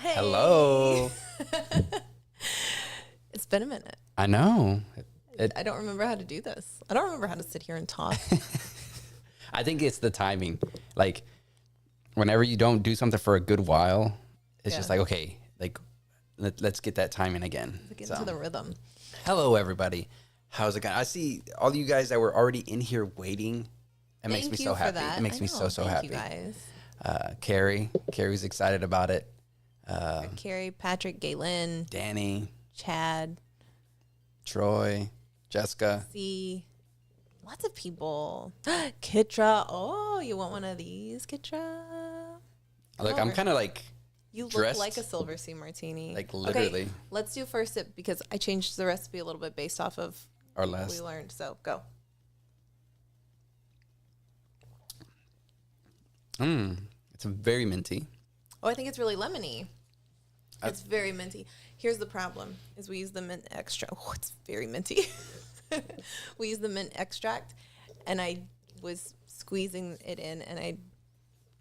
Hey. Hello. It's been a minute. I know. I don't remember how to do this. I don't remember how to sit here and talk. I think it's the timing. Like, whenever you don't do something for a good while, it's just like, okay, like, let's get that timing again. Get into the rhythm. Hello, everybody. How's it going? I see all you guys that were already in here waiting. It makes me so happy. It makes me so happy. Thank you guys. Carrie's excited about it. Carrie, Patrick, Galen, Danny, Chad, Troy, Jessica. C. Lots of people. Kitra. Oh, you want one of these, Kitra? Look, I'm kind of like You look dressed like a Silver Sea Martini. like literally. Okay, let's do first sip because I changed the recipe a little bit based off of Our what last. we learned. So go. It's very minty. Oh, I think it's really lemony. It's very minty. Here's the problem: is we use the mint extract. Oh, it's very minty. We use the mint extract, and I was squeezing it in, and I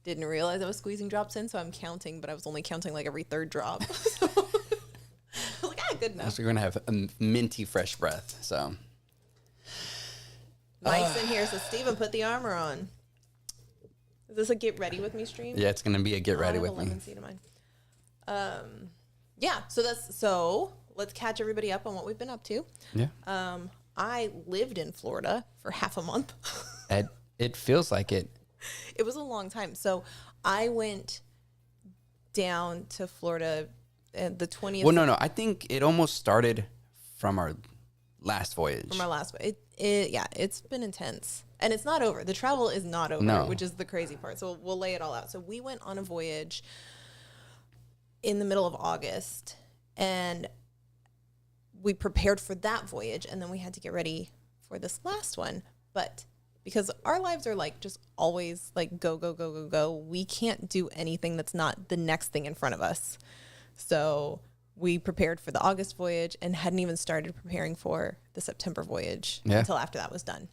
didn't realize I was squeezing drops in, so I'm counting, but I was only counting like every third drop. So I was like, good enough. So you're gonna have a minty fresh breath. So Mike's in here, so Steven, put the armor on. Is this a get ready with me stream? yeah, it's gonna be a get ready I have with a me. lemon seed of mine. Yeah, so let's catch everybody up on what we've been up to. Yeah. I lived in Florida for half a month. It feels like it. It was a long time. So I went down to Florida the 20th. Well, no. I think it almost started from our last voyage. From our last one. It's been intense. And it's not over. The travel is not over, No. which is the crazy part. So we'll lay it all out. So we went on a voyage in the middle of August, and we prepared for that voyage, and then we had to get ready for this last one. But because our lives are like just always like go, go, go, go, go, we can't do anything that's not the next thing in front of us. So we prepared for the August voyage and hadn't even started preparing for the September voyage until after that was done.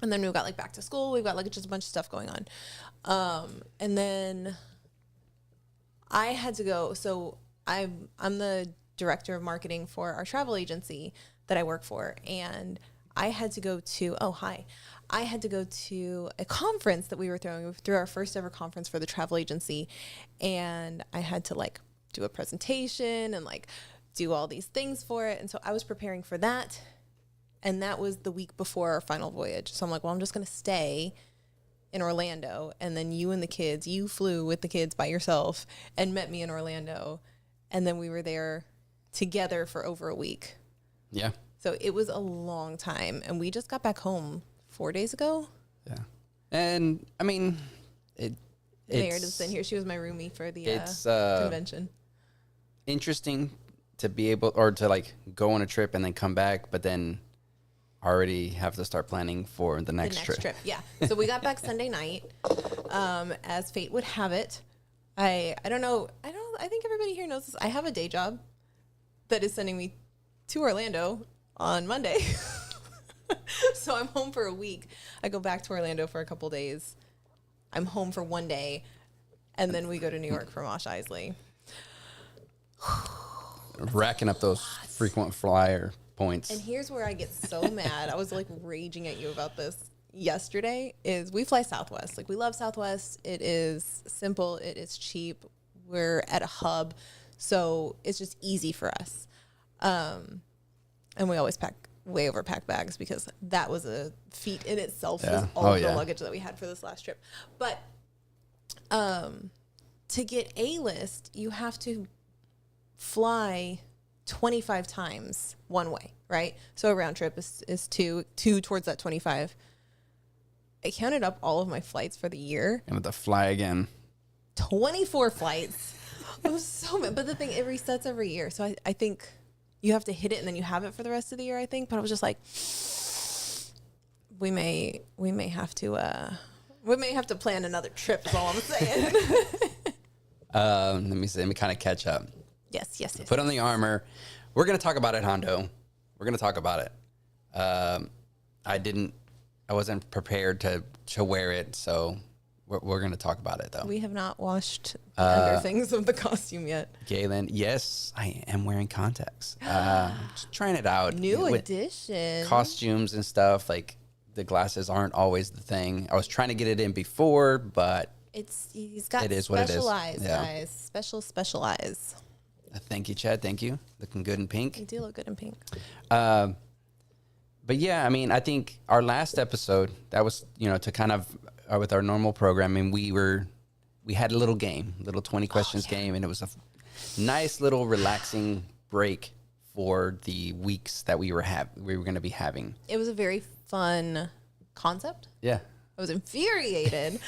And then we got like back to school. We've got like just a bunch of stuff going on. And then I had to go. So I'm the director of marketing for our travel agency that I work for. And I had to go to, I had to go to a conference that we were throwing. We threw our first ever conference for the travel agency. And I had to like do a presentation and like do all these things for it. And so I was preparing for that. And that was the week before our final voyage. So I'm like, well, I'm just going to stay in Orlando. And then you and the kids, you flew with the kids by yourself and met me in Orlando. And then we were there together for over a week. Yeah. So it was a long time. And we just got back home 4 days ago. Yeah. And I mean, Meredith's in here. She was my roomie for the convention. Interesting to be able, or to like go on a trip and then come back, but then already have to start planning for the next trip. Yeah. So we got back Sunday night. As fate would have it, I don't know. I think everybody here knows this. I have a day job that is sending me to Orlando on Monday. So I'm home for a week. I go back to Orlando for a couple days. I'm home for 1 day. And then we go to New York for Mosh Isley. Racking up those frequent flyer points. And here's where I get so mad. I was like raging at you about this yesterday. Is we fly Southwest. Like we love Southwest. It is simple. It is cheap. We're at a hub, so it's just easy for us. And we always pack way overpack bags because that was a feat in itself. Yeah. Was all the luggage that we had for this last trip. But to get A-list, you have to fly 25 times one way, right? So a round trip is two towards that 25. I counted up all of my flights for the year. And to fly again. 24 flights. I was so mad. But the thing, it resets every year. So I think you have to hit it and then you have it for the rest of the year, I think. But I was just like, we may have to plan another trip is all I'm saying. Let me see. Let me kind of catch up. Yes. Put on the armor. We're going to talk about it, Hondo. We're going to talk about it. I wasn't prepared to wear it, so we're going to talk about it though. We have not washed the underthings of the costume yet. Galen, yes, I am wearing contacts. Just trying it out. New With edition. costumes and stuff, like the glasses aren't always the thing. I was trying to get it in before, but He's got it is what it is. special eyes, Yeah. guys. Special eyes. Thank you, Chad. Thank you. Looking good in pink. You do look good in pink. But yeah, I mean, I think our last episode, that was, to kind of with our normal programming, we had a little game, little 20 questions game, and it was a nice little relaxing break for the weeks that we were going to be having. It was a very fun concept. Yeah. I was infuriated.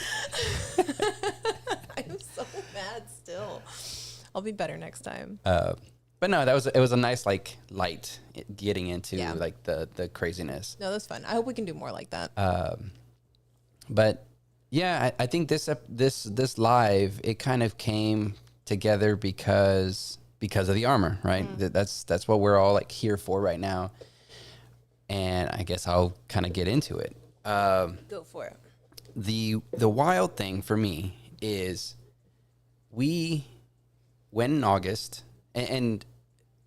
I'm so mad still. I'll be better next time. But no, it was a nice light getting into like the craziness. No, that's fun. I hope we can do more like that. But yeah, I think this live, it kind of came together because of the armor, right? That's what we're all like here for right now. And I guess I'll kind of get into it. Go for it. The wild thing for me is we went in August, and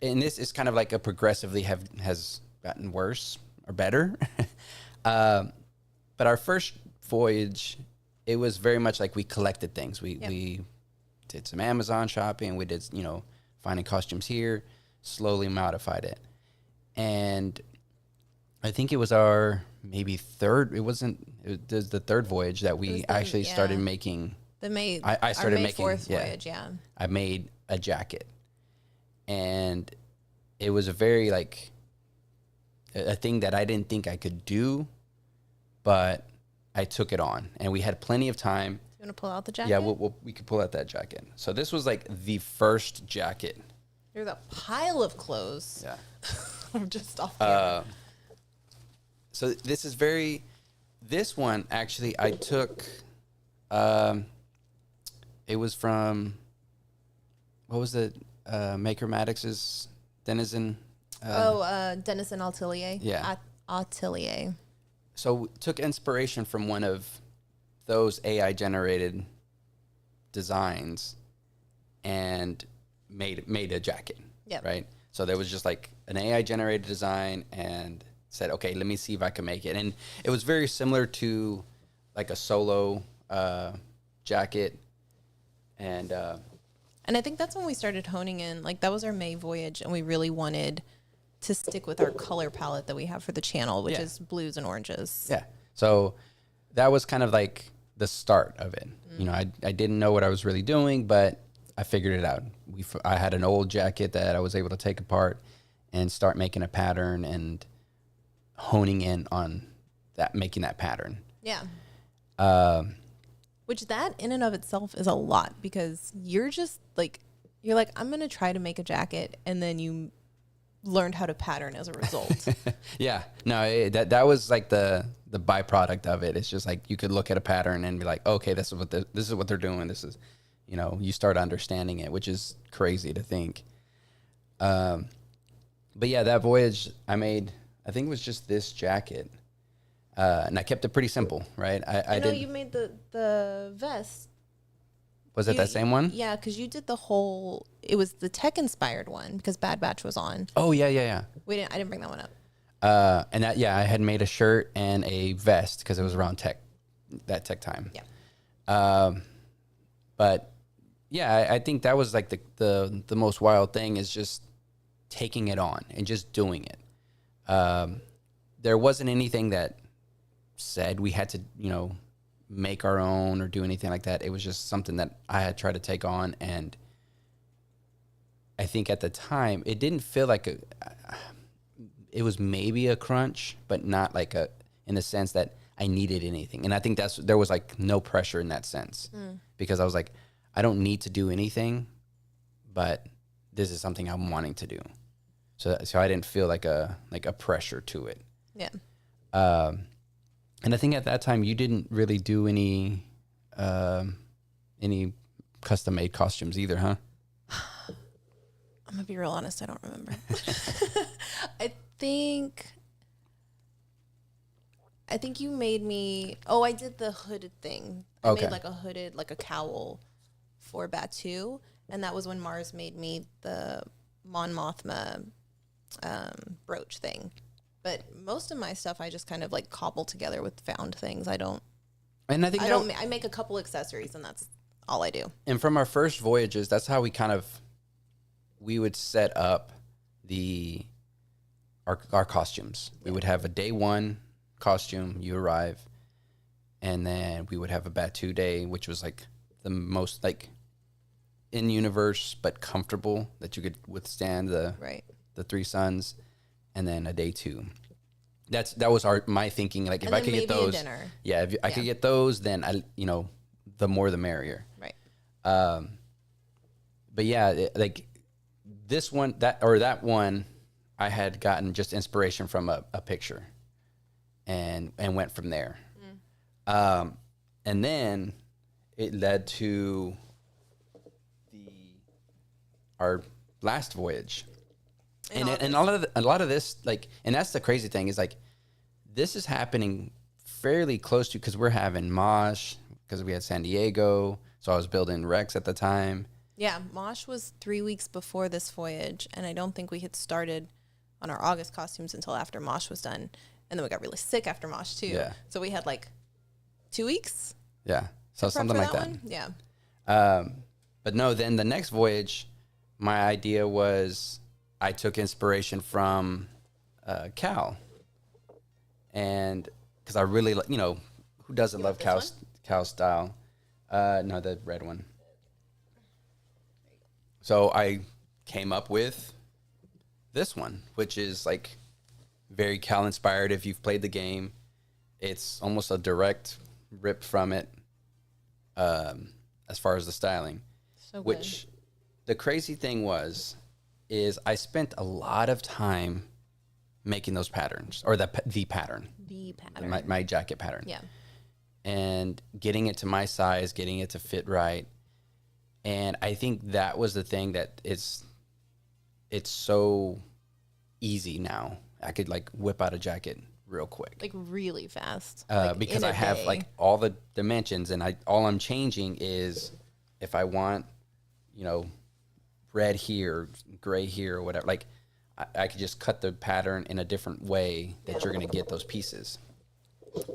this is kind of like a progressively has gotten worse or better. But our first voyage, it was very much like we collected things. We did some Amazon shopping. We did, finding costumes here, slowly modified it. And I think it was our maybe third, it was the third voyage that we actually started making. I started making, fourth voyage, yeah. I made a jacket. And it was a very a thing that I didn't think I could do, but I took it on, and we had plenty of time. You want to pull out the jacket? Yeah, we could pull out that jacket. So this was like the first jacket. There's a pile of clothes. Yeah. I'm just off camera. So this one actually I took, it was from, what was it? Maker Maddox's Denizen. Denizen Atelier. Yeah. Atelier. So took inspiration from one of those AI generated designs and made a jacket. Yep. Right. So there was just like an AI generated design and said, okay, let me see if I can make it. And it was very similar to like a solo jacket. And I think that's when we started honing in. Like, that was our May voyage, and we really wanted to stick with our color palette that we have for the channel, which is blues and oranges. Yeah. So that was kind of like the start of it. I didn't know what I was really doing, but I figured it out. I had an old jacket that I was able to take apart and start making a pattern and honing in on that, making that pattern. Yeah. Which that in and of itself is a lot, because you're like, I'm going to try to make a jacket, and then you learned how to pattern as a result. Yeah. No, that was like the byproduct of it. It's just like you could look at a pattern and be like, okay, this is what they're doing. This is, you start understanding it, which is crazy to think. But yeah, that voyage I made, I think it was just this jacket. And I kept it pretty simple, right? I know you made the vest. Was it that same one? Yeah, because you did it was the tech inspired one, because Bad Batch was on. Oh yeah. I didn't bring that one up. And I had made a shirt and a vest because it was around that tech time. Yeah. But yeah, I think that was like the most wild thing, is just taking it on and just doing it. There wasn't anything that said we had to, make our own or do anything like that. It was just something that I had tried to take on, and I think at the time it didn't feel like it was maybe a crunch, but not like in the sense that I needed anything. And I think there was like no pressure in that sense, because I was like, I don't need to do anything, but this is something I'm wanting to do. So I didn't feel like a pressure to it. Yeah. And I think at that time you didn't really do any custom made costumes either, huh? I'm gonna be real honest, I don't remember. I I think you made me. Oh, I did the hooded thing. I Okay. made like a hooded, like a cowl for Batu, and that was when Mars made me the Mon Mothma brooch thing. But most of my stuff I just kind of like cobble together with found things. I don't. And I think I make a couple accessories, and that's all I do. and from our first voyages, that's how we would set up our costumes. We would have a day one costume, you arrive, and then we would have a Batu day, which was like the most like in universe but comfortable that you could withstand the three suns, and then a day two. That was my thinking. Like if I could get those, if I could get those, then the more the merrier. Right. But yeah, like this one, that one, I had gotten just inspiration from a picture, and went from there. And then it led to our last voyage. And a lot of this, like, and that's the crazy thing is like, this is happening fairly close to, because we're having Mosh, because we had San Diego. So I was building Rex at the time. Yeah, Mosh was 3 weeks before this voyage, and I don't think we had started on our August costumes until after Mosh was done. And then we got really sick after Mosh too. Yeah. So we had like 2 weeks. Yeah. So something like that. One? Yeah. But no, then the next voyage, my idea was I took inspiration from Cal. And because I really, who doesn't love Cal style? No, the red one. So I came up with this one, which is like very Cal inspired. If you've played the game, it's almost a direct rip from it as far as the styling. So good. Which the crazy thing is I spent a lot of time making those patterns, or the pattern. The pattern. My jacket pattern. Yeah. And getting it to my size, getting it to fit right. And I think that was the thing that it's so easy now. I could like whip out a jacket real quick. Like really fast. Because I have like all the dimensions, and all I'm changing is if I want, red here, gray here, or whatever, like I could just cut the pattern in a different way that you're going to get those pieces.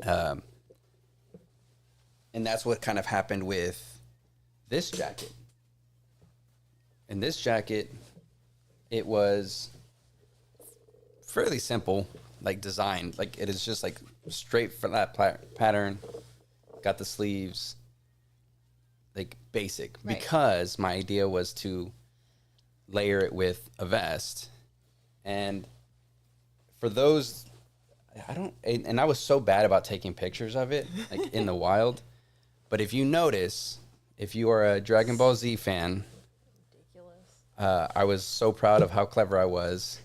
And that's what kind of happened with this jacket. In this jacket, it was fairly simple, like designed. Like it is just like straight for that pattern. Got the sleeves, like basic. Right. Because my idea was to layer it with a vest. And for those, I was so bad about taking pictures of it, like in the wild. But if you notice, if you are a Dragon Ball Z fan, I was so proud of how clever I was.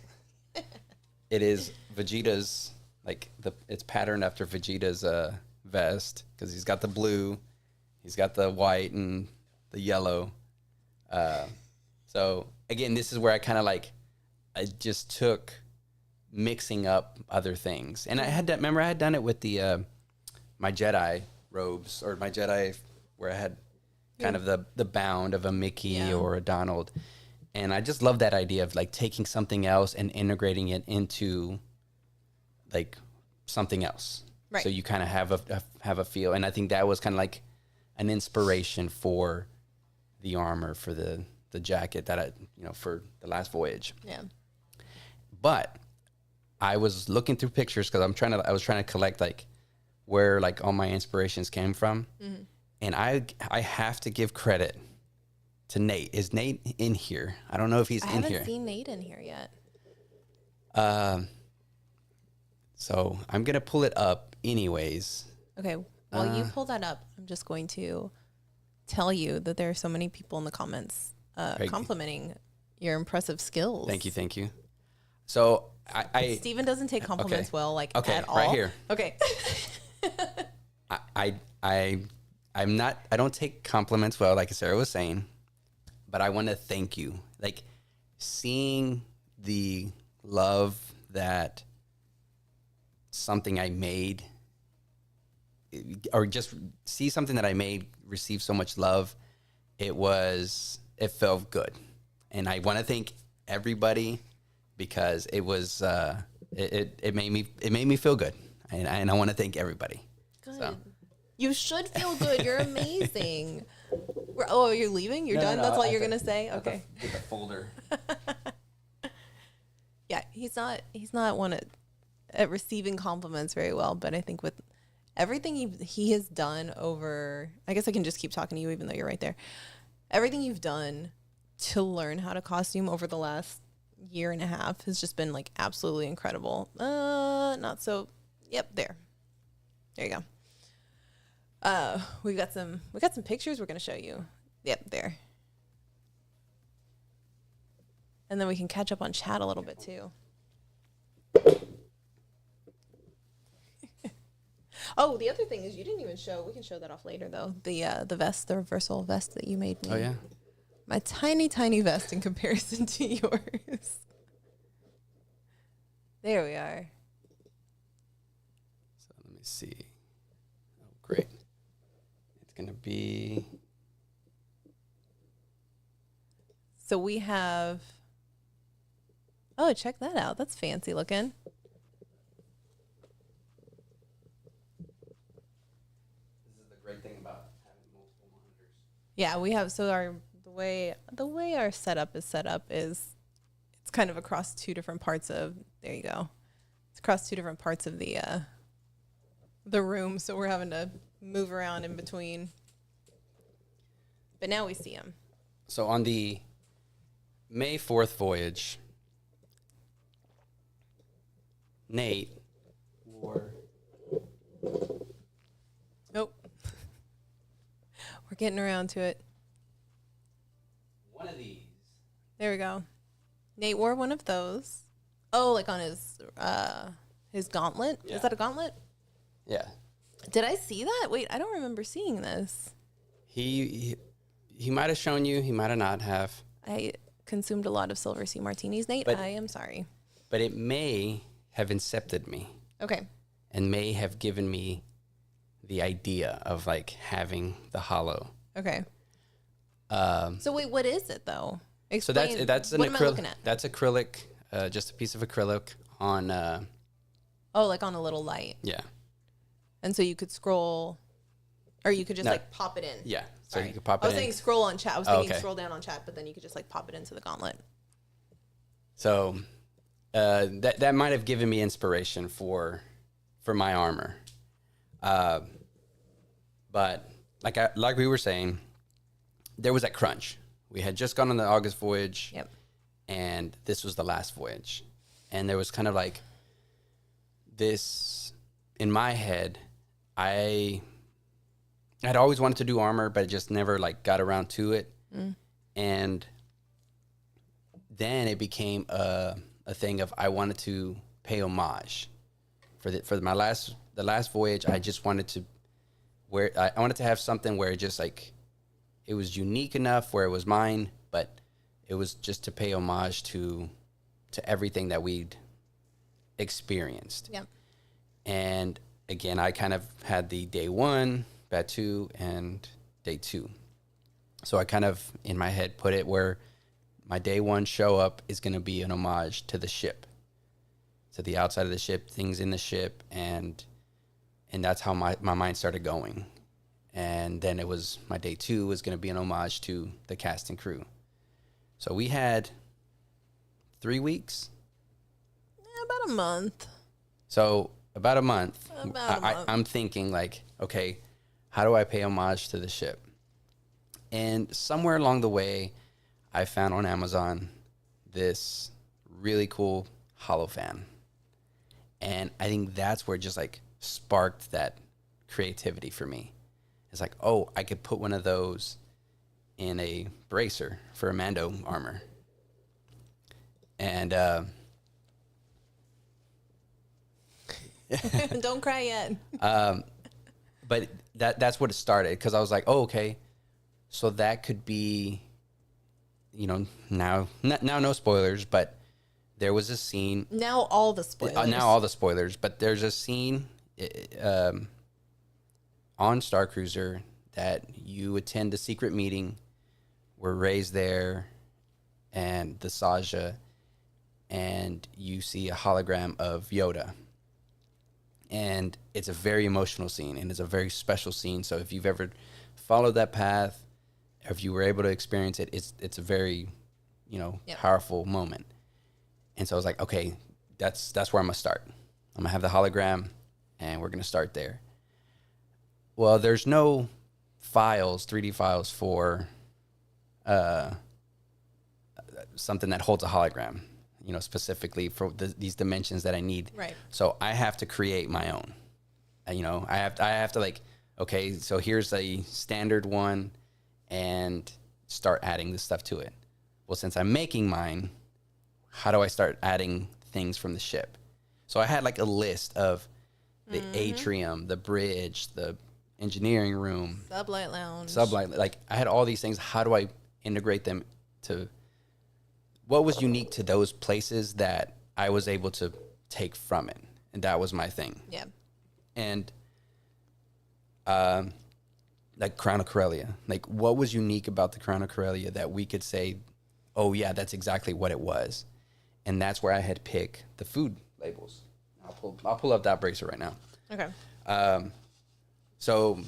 It is Vegeta's, like it's patterned after Vegeta's vest, because he's got the blue, he's got the white and the yellow. So again, this is where I kind of I just took mixing up other things, and I had done it with the my Jedi robes, or my Jedi, where I had kind of the bound of a Mickey or a Donald. And I just love that idea of like taking something else and integrating it into like something else. Right. So you kind of have a feel. And I think that was kind of like an inspiration for the armor, for the jacket that for the last voyage. Yeah. But I was looking through pictures, because I was trying to collect like where like all my inspirations came from. Mm-hmm. And I have to give credit to Nate. Is Nate in here? I don't know if he's in here. I haven't seen Nate in here yet. So I'm going to pull it up anyways. Okay. While you pull that up, I'm just going to tell you that there are so many people in the comments complimenting your impressive skills. Thank you. So Steven doesn't take compliments well, at all. Right here. Okay. I'm not, I don't take compliments well, like Sarah was saying, but I want to thank you. Like, seeing the love that something I made or just see something that I made receive so much love, it felt good. And I want to thank everybody because it was, it made me feel good. And I want to thank everybody. Good. So. You should feel good. You're amazing. You're leaving? You're done? No, That's all you're going to say? Okay. With the folder. Yeah, he's not one at receiving compliments very well, but I think with everything he has done over, I guess I can just keep talking to you even though you're right there. Everything you've done to learn how to costume over the last year and a half has just been like absolutely incredible. Not so. Yep, there you go. We got some pictures we're gonna show you. Yep, there. And then we can catch up on chat a little bit too. Oh, the other thing is you didn't even show. We can show that off later though. The vest, the reversal vest that you made me. Oh yeah. My tiny vest in comparison to yours. There we are. So let me see. Oh, great. It's gonna be. So we have. Oh, check that out. That's fancy looking. This is the great thing about having multiple monitors. Yeah, we have. So the way our setup is set up is it's kind of across two different parts of. There you go. It's across two different parts of the room, so we're having to move around in between. But now we see him. So on the May 4th voyage, Nate wore. Nope. We're getting around to it. One of these. There we go. Nate wore one of those. Oh, like on his gauntlet? Yeah. Is that a gauntlet? Yeah. Did I see that? Wait, I don't remember seeing this. He might have shown you. He might have not have. I consumed a lot of Silver Sea martinis, Nate. But- I am sorry. But it may have incepted me Okay. and may have given me the idea of like having the hollow. Okay. So wait, what is it though? So Explain. that's an what am I looking acrylic. at? That's acrylic, just a piece of acrylic on. Oh, like on a little light. Yeah. And so you could scroll, or you could just No. like pop it in. Yeah. So Sorry. you could pop it I was in. saying scroll on chat. I was Oh, thinking okay. scroll down on chat, but then you could just like pop it into the gauntlet. So that might have given me inspiration for my armor. But like we were saying, there was that crunch. We had just gone on the August voyage. Yep. And this was the last voyage. And there was kind of like this in my head. I'd always wanted to do armor, but just never like got around to it. And then it became a thing of I wanted to pay homage for the last voyage. I just wanted to I wanted to have something where it just like it was unique enough where it was mine, but it was just to pay homage to everything that we'd experienced. Yep. And again, I kind of had the day one, Batu, and day two. So I kind of, in my head, put it where my day one show up is going to be an homage to the ship, to the outside of the ship, things in the ship, and that's how my mind started going. And then it was my day two was going to be an homage to the cast and crew. So we had 3 weeks. About a month. So about a month. About a month. I'm thinking like, okay, how do I pay homage to the ship? And somewhere along the way, I found on Amazon this really cool hollow fan. And I think that's where it just like sparked that creativity for me. It's like, oh, I could put one of those in a bracer for a Mando armor. And Don't cry yet. but that's what it started, because I was like, oh, okay, so that could be, you know, now no spoilers, but there was a scene. Now all the spoilers. Now all the spoilers, but there's a scene on Star Cruiser that you attend a secret meeting. We're raised there, and the Saja, and you see a hologram of Yoda. And it's a very emotional scene, and it's a very special scene. So if you've ever followed that path, or if you were able to experience it, it's a very, powerful moment. And so I was like, okay, that's where I'm gonna start. I'm gonna have the hologram, and we're gonna start there. Well, there's no 3D files for something that holds a hologram, specifically for these dimensions that I need. Right. So I have to create my own. I have to like, okay, so here's a standard one, and start adding this stuff to it. Well, since I'm making mine, how do I start adding things from the ship? So I had like a list of the atrium, the bridge, the engineering room, sublight. Like I had all these things. How do I integrate them to what was unique to those places that I was able to take from it? And that was my thing. Yeah. And like Crown of Corellia, like what was unique about the Crown of Corellia that we could say, oh yeah, that's exactly what it was. And that's where I had picked the food labels. I'll pull up that bracer right now. Okay. So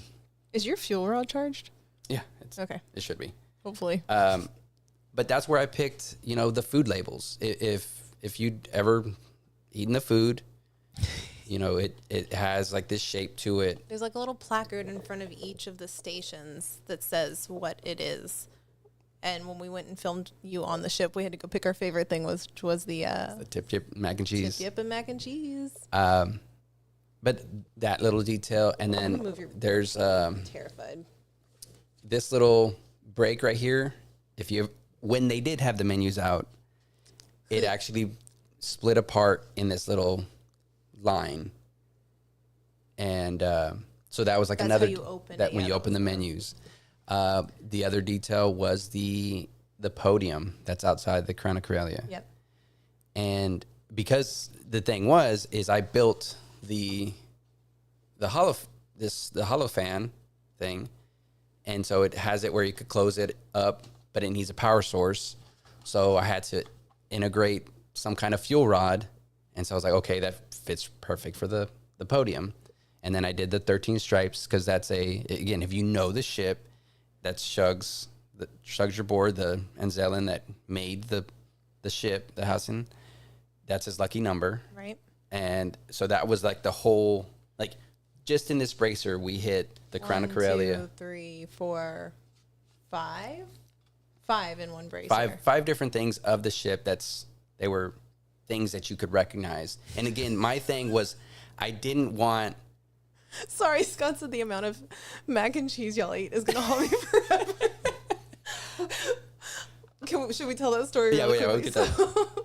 is your fuel rod charged? Yeah, okay. It should be. Hopefully. But that's where I picked, the food labels. If you'd ever eaten the food, it has like this shape to it. There's like a little placard in front of each of the stations that says what it is. And when we went and filmed you on the ship, we had to go pick our favorite thing, which was the tip mac and cheese. Tip and mac and cheese. But that little detail, and then there's terrified. This little break right here. When they did have the menus out, it actually split apart in this little line, and so that was like another when you open the menus. The other detail was the podium that's outside the Crown of Corellia. Yep. And because the thing is I built the holo fan thing, and so it has it where you could close it up, but it needs a power source. So I had to integrate some kind of fuel rod, and so I was like, okay, that fits perfect for the podium. And then I did the 13 stripes because that's again, if you know the ship, that's Shug's your board, the Anzellan that made the ship, the Hausen. That's his lucky number. Right. And so that was like the whole, like just in this bracer, we hit the Crown of Corellia. 1, 2, 3, 4, 5. 5 in one bracer. Five different things of the ship they were things that you could recognize. And again, my thing was I didn't want. Sorry, Scott said the amount of mac and cheese y'all ate is going to haunt me forever. Should we tell that story? Yeah, we'll get that.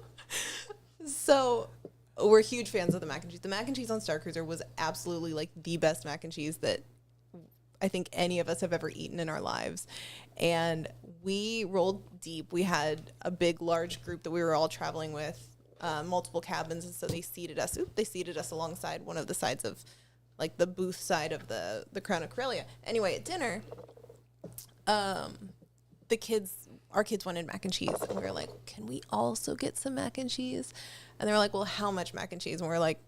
So we're huge fans of the mac and cheese. The mac and cheese on Star Cruiser was absolutely like the best mac and cheese that I think any of us have ever eaten in our lives. And we rolled deep. We had a big, large group that we were all traveling with, multiple cabins. And so they seated us alongside one of the sides of like the booth side of the Crown of Corellia. Anyway, at dinner, our kids wanted mac and cheese. And we were like, can we also get some mac and cheese? And they were like, well, how much mac and cheese? And we were like,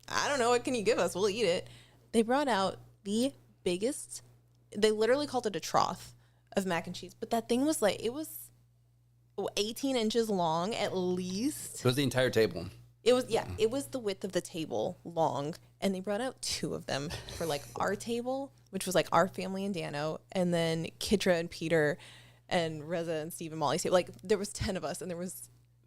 I don't know. What can you give us? We'll eat it. They brought out the biggest, they literally called it a trough of mac and cheese. But that thing was like, it was 18 inches long at least. It was the entire table. It was the width of the table long. And they brought out 2 of them for like our table, which was like our family and Dano. And then Kitra and Peter and Reza and Steve and Molly's table. Like there was 10 of us, and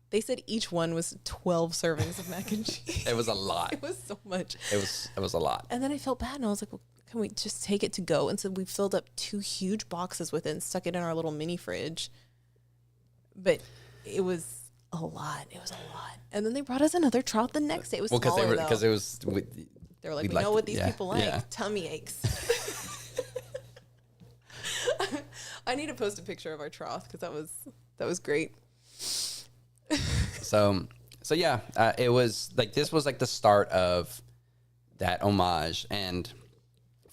they said each one was 12 servings of mac and cheese. It was a lot. It was so much. It was a lot. And then I felt bad, and I was like, well, can we just take it to go? And so we filled up 2 huge boxes with it and stuck it in our little mini fridge. But it was a lot. It was a lot. And then they brought us another trout the next day. It was smaller, because it was. They were like, we know what these people like. Yeah. Tummy aches. I need to post a picture of our trough because that was great. So yeah, it was like, this was like the start of that homage. And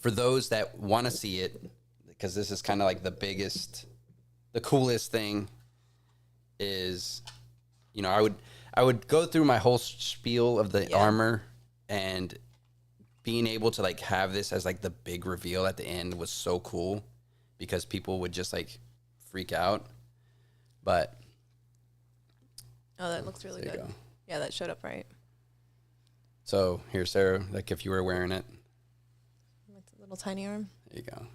for those that want to see it, because this is kind of like the coolest thing is, you know, I would go through my whole spiel of the armor, and being able to like have this as like the big reveal at the end was so cool because people would just like freak out. But oh, that looks really good. Go. Yeah, that showed up right. So here, Sarah, like if you were wearing it. It's a little tiny arm. There you go.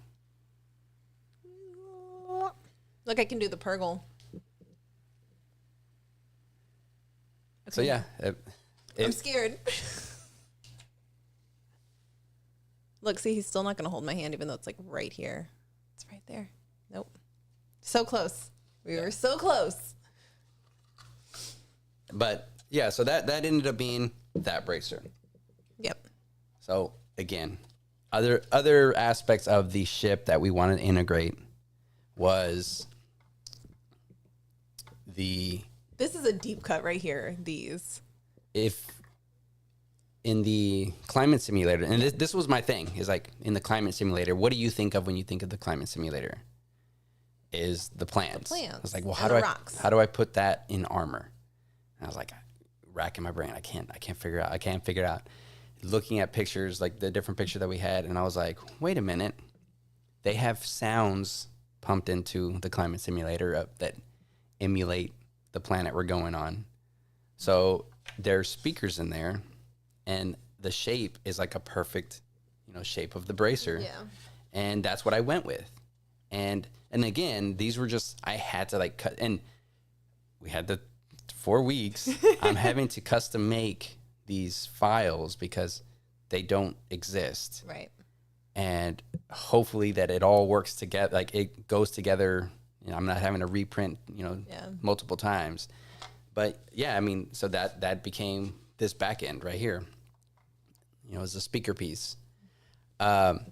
Look, I can do the Purgle. Okay. So yeah. I'm scared. Look, see, he's still not going to hold my hand even though it's like right here. It's right there. Nope. So close. We were so close. But yeah, so that ended up being that bracer. Yep. So again, other aspects of the ship that we wanted to integrate was this is a deep cut right here. These. If in the climate simulator, and this was my thing, is like in the climate simulator, what do you think of when you think of the climate simulator? Is the plants. The plants. I was like, well, how do I put that in armor? And I was like, racking my brain. I can't figure it out. Looking at pictures, like the different picture that we had, and I was like, wait a minute. They have sounds pumped into the climate simulator that emulate the planet we're going on. So there's speakers in there, and the shape is like a perfect, shape of the bracer. Yeah. And that's what I went with. And again, these were just, I had to like cut, and we had the 4 weeks. I'm having to custom make these files because they don't exist. Right. And hopefully that it all works together, like it goes together. I'm not having to reprint, multiple times. But yeah, I mean, so that became this back end right here. As a speaker piece. One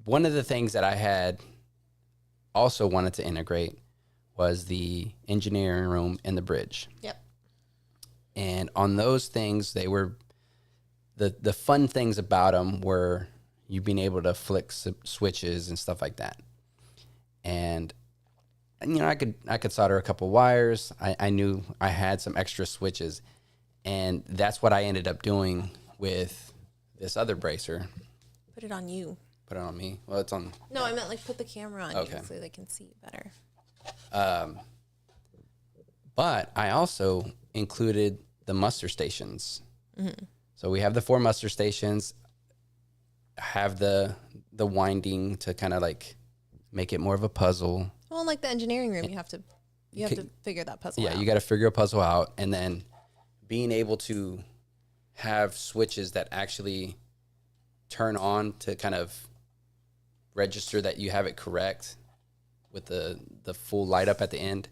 of the things that I had also wanted to integrate was the engineering room and the bridge. Yep. And on those things, they were the fun things about them were you being able to flick switches and stuff like that. And I could solder a couple wires. I knew I had some extra switches, and that's what I ended up doing with this other bracer. Put it on you. Put it on me. Well, it's on. No, I meant like put the camera on you so they can see you better. But I also included the muster stations. Mm-hmm. So we have the 4 muster stations. Have the winding to kind of like make it more of a puzzle. Well, like the engineering room, you have to figure that puzzle out. Yeah, you got to figure a puzzle out, and then being able to have switches that actually turn on to kind of register that you have it correct with the full light up at the end.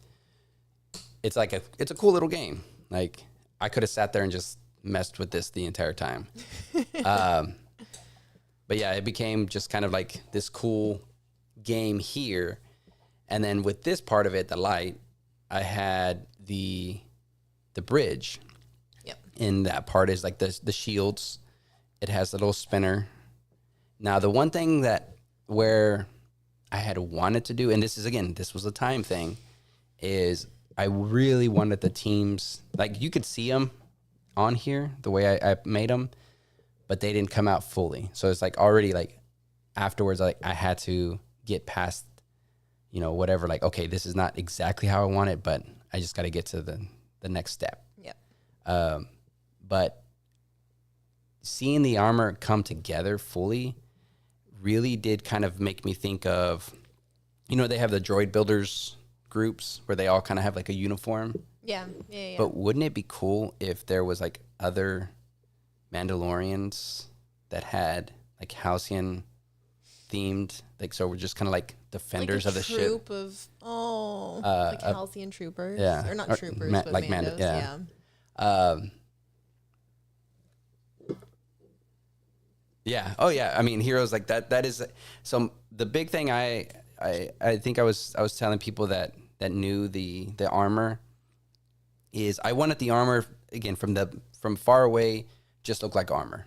It's a cool little game. Like I could have sat there and just messed with this the entire time. But yeah, it became just kind of like this cool game here. And then with this part of it, the light, I had the bridge. Yep. And that part is like the shields. It has the little spinner. Now, the one thing where I had wanted to do, and this was a time thing, is I really wanted the teams, like you could see them on here the way I made them, but they didn't come out fully. So it's like already like afterwards, like I had to get past, whatever, like, okay, this is not exactly how I want it, but I just got to get to the next step. Yep. But seeing the armor come together fully really did kind of make me think of, they have the droid builders groups where they all kind of have like a uniform. Yeah. But wouldn't it be cool if there was like other Mandalorians that had like Halcyon themed, like, so we're just kind of like defenders of the ship. Troop of like Halcyon troopers. Yeah. Or not troopers, but like Mandos. Yeah. Yeah. Oh yeah. I mean, heroes like that. That is so. The big thing I think I was telling people that knew the armor is I wanted the armor again from far away just look like armor,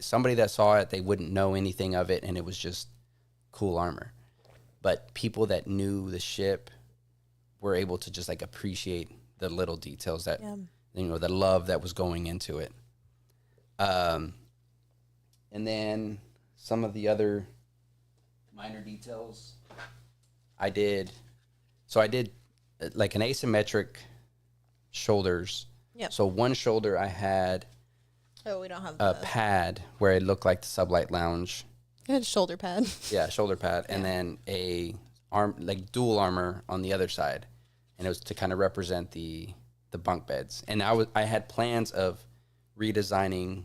somebody that saw it, they wouldn't know anything of it, and it was just cool armor. But people that knew the ship were able to just like appreciate the little details that, you know, the love that was going into it. And then some of the other minor details I did like an asymmetric shoulders. Yep. So one shoulder I had we don't have a pad where it looked like the Sublight Lounge. It had a shoulder pad. Yeah, shoulder pad, and then a arm, like dual armor on the other side, and it was to kind of represent the bunk beds. And I had plans of redesigning.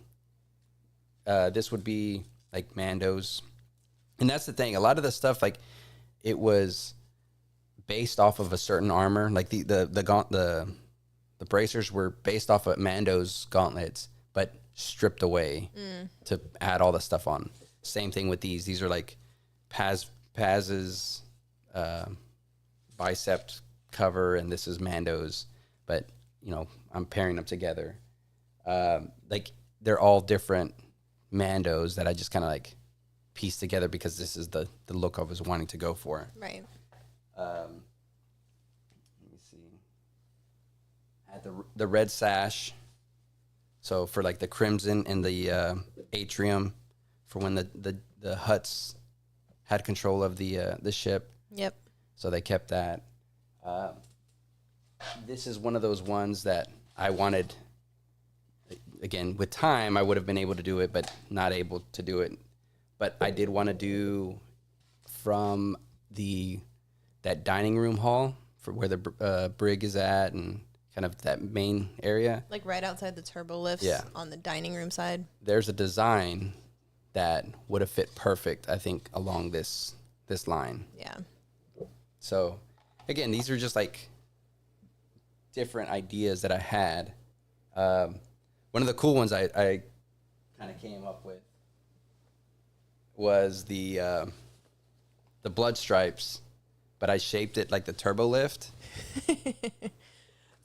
This would be like Mando's, and that's the thing. A lot of the stuff, like, it was based off of a certain armor. Like the bracers were based off of Mando's gauntlets, but stripped away to add all the stuff on. Same thing with these. These are like Paz's bicep cover, and this is Mando's. But, you know, I'm pairing them together. Like, they're all different Mandos that I just kind of like pieced together because this is the look I was wanting to go for. Right. Let me see. I had the red sash. So for like the crimson in the atrium, for when the Hutts had control of the ship. Yep. So they kept that. This is one of those ones that I wanted. Again, with time, I would have been able to do it, but not able to do it. But I did want to do from that dining room hall for where the brig is at, and kind of that main area. Like right outside the turbo lifts on the dining room side. There's a design that would have fit perfect, I think, along this line. Yeah. So, again, these are just like different ideas that I had. One of the cool ones I kind of came up with was the blood stripes, but I shaped it like the turbo lift.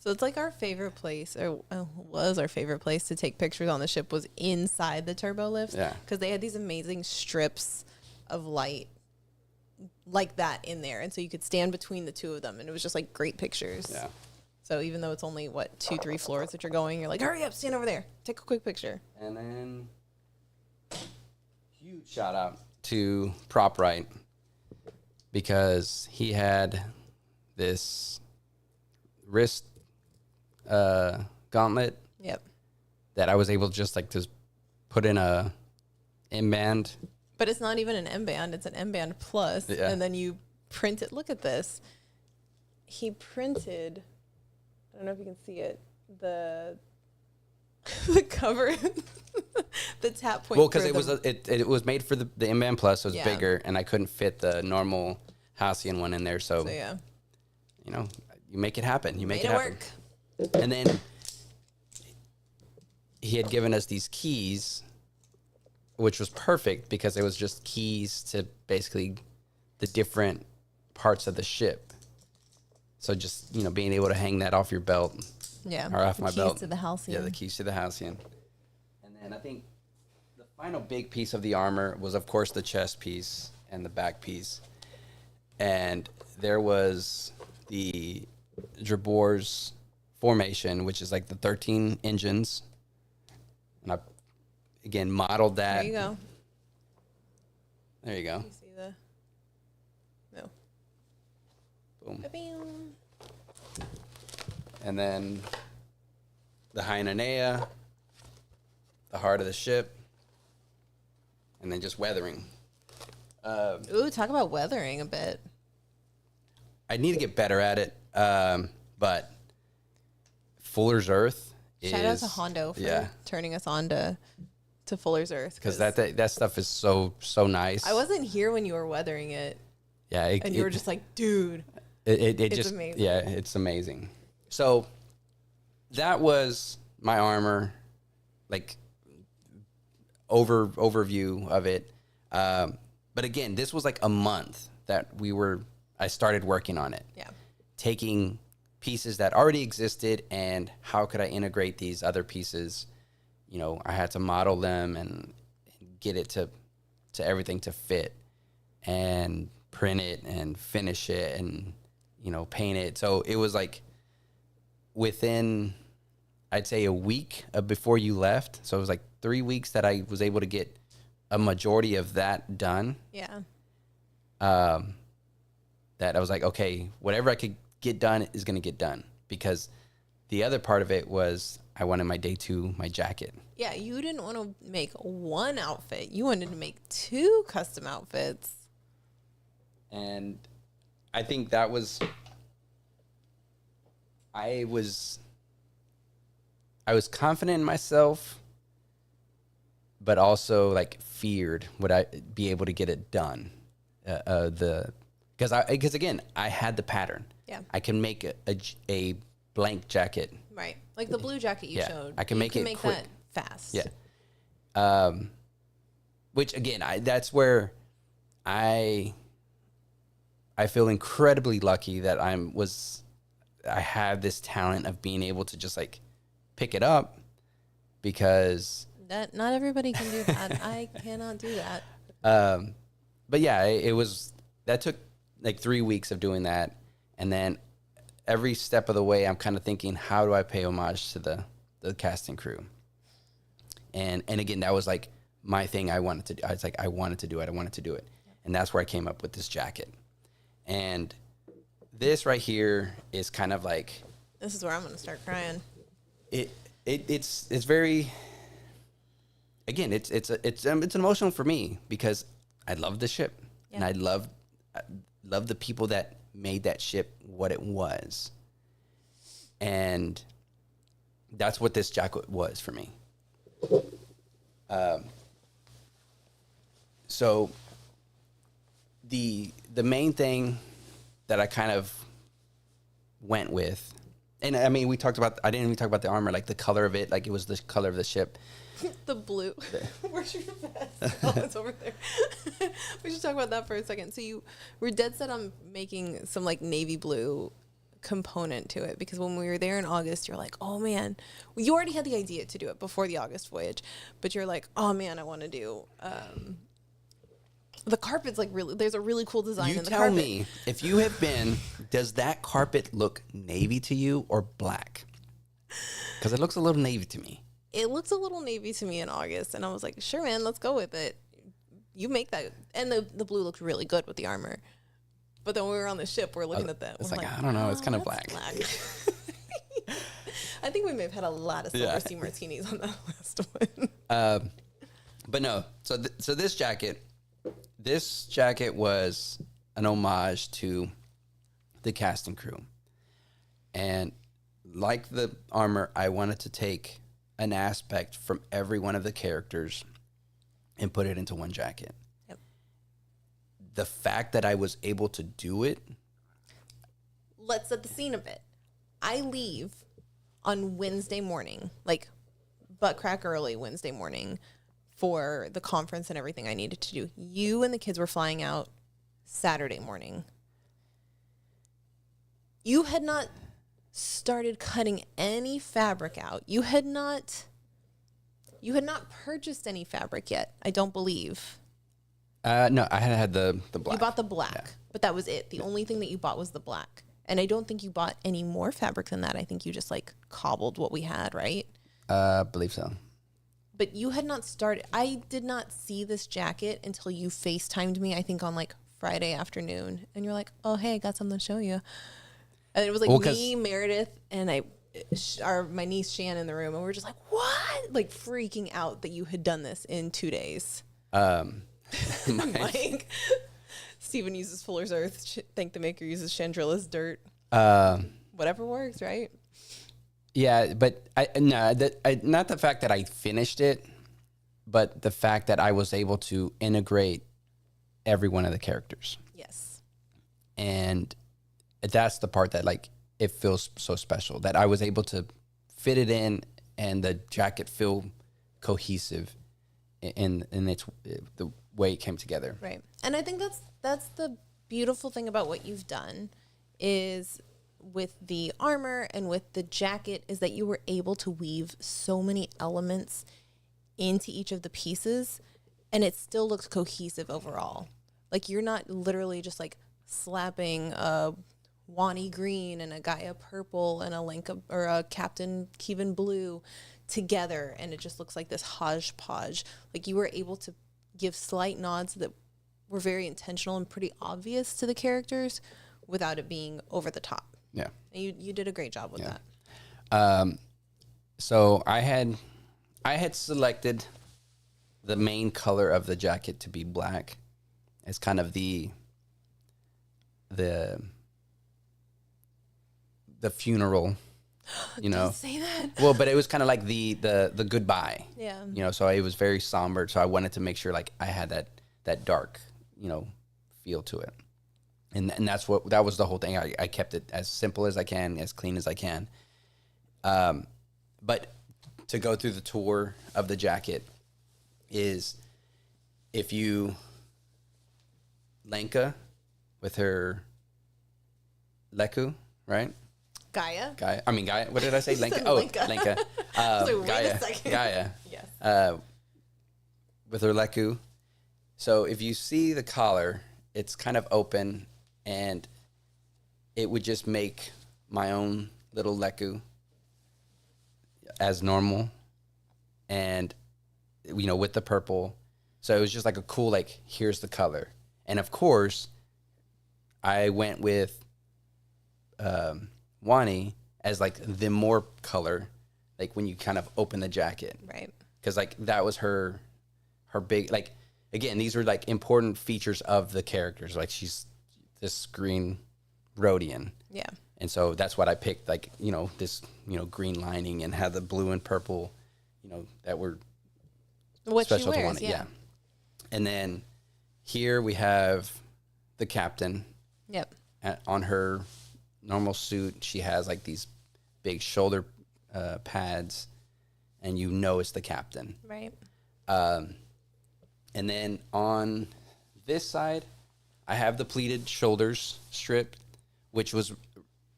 So it's like our favorite place, or was our favorite place to take pictures on the ship, was inside the turbo lifts. Yeah. Because they had these amazing strips of light like that in there. And so you could stand between the two of them, and it was just like great pictures. Yeah. So even though it's only, 2-3 floors that you're going, you're like, hurry up, stand over there, take a quick picture. And then huge shout out to Prop Right, because he had this wrist gauntlet. Yep. That I was able to just put in a M-band. But it's not even an M-band, it's an M-band plus. Yeah. And then you print it. Look at this. He printed, I don't know if you can see it, the cover, the tap point. Well, because it was made for the M-band plus, so it's bigger, and I couldn't fit the normal Halcyon one in there. So yeah, you know, you make it happen. You make it happen. Work. And then he had given us these keys, which was perfect because it was just keys to basically the different parts of the ship. So just, you know, being able to hang that off your belt. Yeah. Or off my belt. Keys to the Halcyon. Yeah, the keys to the Halcyon. And then I think the final big piece of the armor was, of course, the chest piece and the back piece. And there was the Drabor's formation, which is like the 13 engines. And I, again, modeled that. There you go. There you go. You see the... No. Boom. Ba-bing. And then the Hynanea, the heart of the ship, and then just weathering. Ooh, talk about weathering a bit. I need to get better at it, but Fuller's Earth is... Shout out to Hondo for turning us on to Fuller's Earth. Because that stuff is so nice. I wasn't here when you were weathering it. Yeah. And you were just like, dude. It's just amazing. Yeah, it's amazing. So that was my armor, like overview of it. But again, this was like a month that I started working on it. Yeah. Taking pieces that already existed and how could I integrate these other pieces? You know, I had to model them and get it to everything to fit and print it and finish it and, you know, paint it. So it was like within, I'd say, a week before you left. So it was like 3 weeks that I was able to get a majority of that done. Yeah. That I was like, okay, whatever I could get done is going to get done, because the other part of it was I wanted my day 2, my jacket. Yeah, you didn't want to make one outfit. You wanted to make 2 custom outfits. And I think that was, I was confident in myself, but also like feared would I be able to get it done. Because again, I had the pattern. Yeah. I can make a blank jacket. Right. Like the blue jacket you showed. I can make it quick. That fast. Yeah. Which again, that's where I feel incredibly lucky that I have this talent of being able to just like pick it up, because that not everybody can do that. I cannot do that. But yeah, that took like 3 weeks of doing that. And then every step of the way, I'm kind of thinking, how do I pay homage to the casting crew? And again, that was like my thing. I wanted to do it. And that's where I came up with this jacket. And this right here is kind of like, this is where I'm going to start crying. It's very, again, it's emotional for me, because I love the ship. Yeah. And I love the people that made that ship what it was. And that's what this jacket was for me. So the main thing that I kind of went with, and I mean, I didn't even talk about the armor, like the color of it, like it was the color of the ship. The blue. Where's your vest? Oh, it's over there. We should talk about that for a second. So you were dead set on making some like navy blue component to it, because when we were there in August, you're like, oh man, well, you already had the idea to do it before the August voyage, but you're like, oh man, I want to do the carpet's like really, there's a really cool design in the carpet. You tell me, if you have been, does that carpet look navy to you or black? Because it looks a little navy to me. It looks a little navy to me in August, and I was like, sure, man, let's go with it. You make that. And the blue looked really good with the armor. But then when we were on the ship, we're looking at that. It's like, I don't know, it's kind of black. I think we may have had a lot of Silver Sea martinis on that last one. But no, so this jacket was an homage to the cast and crew. And like the armor, I wanted to take an aspect from every one of the characters and put it into one jacket. Yep. The fact that I was able to do it. Let's set the scene a bit. I leave on Wednesday morning, like butt crack early Wednesday morning, for the conference and everything I needed to do. You and the kids were flying out Saturday morning. You had not started cutting any fabric out. You had not purchased any fabric yet, I don't believe. No, I had the black. You bought the black, but that was it. The only thing that you bought was the black. And I don't think you bought any more fabric than that. I think you just like cobbled what we had, right? Believe so. But you had not started. I did not see this jacket until you FaceTimed me, I think on like Friday afternoon. And you're like, oh, hey, I got something to show you. And it was like me, Meredith, and my niece Shannon in the room. And we were just like, what? Like freaking out that you had done this in 2 days. Like, Steven uses Fuller's Earth. Thank the Maker uses Chandrilla's dirt. Whatever works, right? Yeah, but not the fact that I finished it, but the fact that I was able to integrate every one of the characters. Yes. And that's the part that like it feels so special, that I was able to fit it in and the jacket feel cohesive in its the way it came together. Right. And I think that's the beautiful thing about what you've done is with the armor and with the jacket is that you were able to weave so many elements into each of the pieces. and it still looks cohesive overall. Like you're not literally just like slapping a Wani green and a Gaia purple and a Lenka or a Captain Kevin blue together, and it just looks like this hodgepodge. Like you were able to give slight nods that were very intentional and pretty obvious to the characters without it being over the top. Yeah. And you did a great job with that. So I had selected the main color of the jacket to be black as kind of the funeral, you know. Don't say that. Well, but it was kind of like the goodbye. Yeah. You know, so it was very somber. So I wanted to make sure like I had that dark, you know, feel to it. And that was the whole thing. I kept it as simple as I can, as clean as I can. But to go through the tour of the jacket is if you Lenka with her Leku, right? Gaia. I mean Gaia. What did I say? Lenka. Oh, Lenka. So wait Gaia. a second. Gaia. Yes. With her Leku. So if you see the collar, it's kind of open, and it would just make my own little Leku as normal, and you know, with the purple. So it was just like a cool, like, here's the color. And of course I went with Wani as like the more color, like when you kind of open the jacket, Right. because like that was her big, like, again, these were like important features of the characters. Like she's this green Rhodian. Yeah. And so that's what I picked, like, you know, this, you know, green lining, and had the blue and purple, you know, that were What she special to wears, Wani. yeah. And then here we have the captain. Yep. On her normal suit, she has like these big shoulder pads, and you know it's the captain. Right. And then on this side, I have the pleated shoulders strip, which was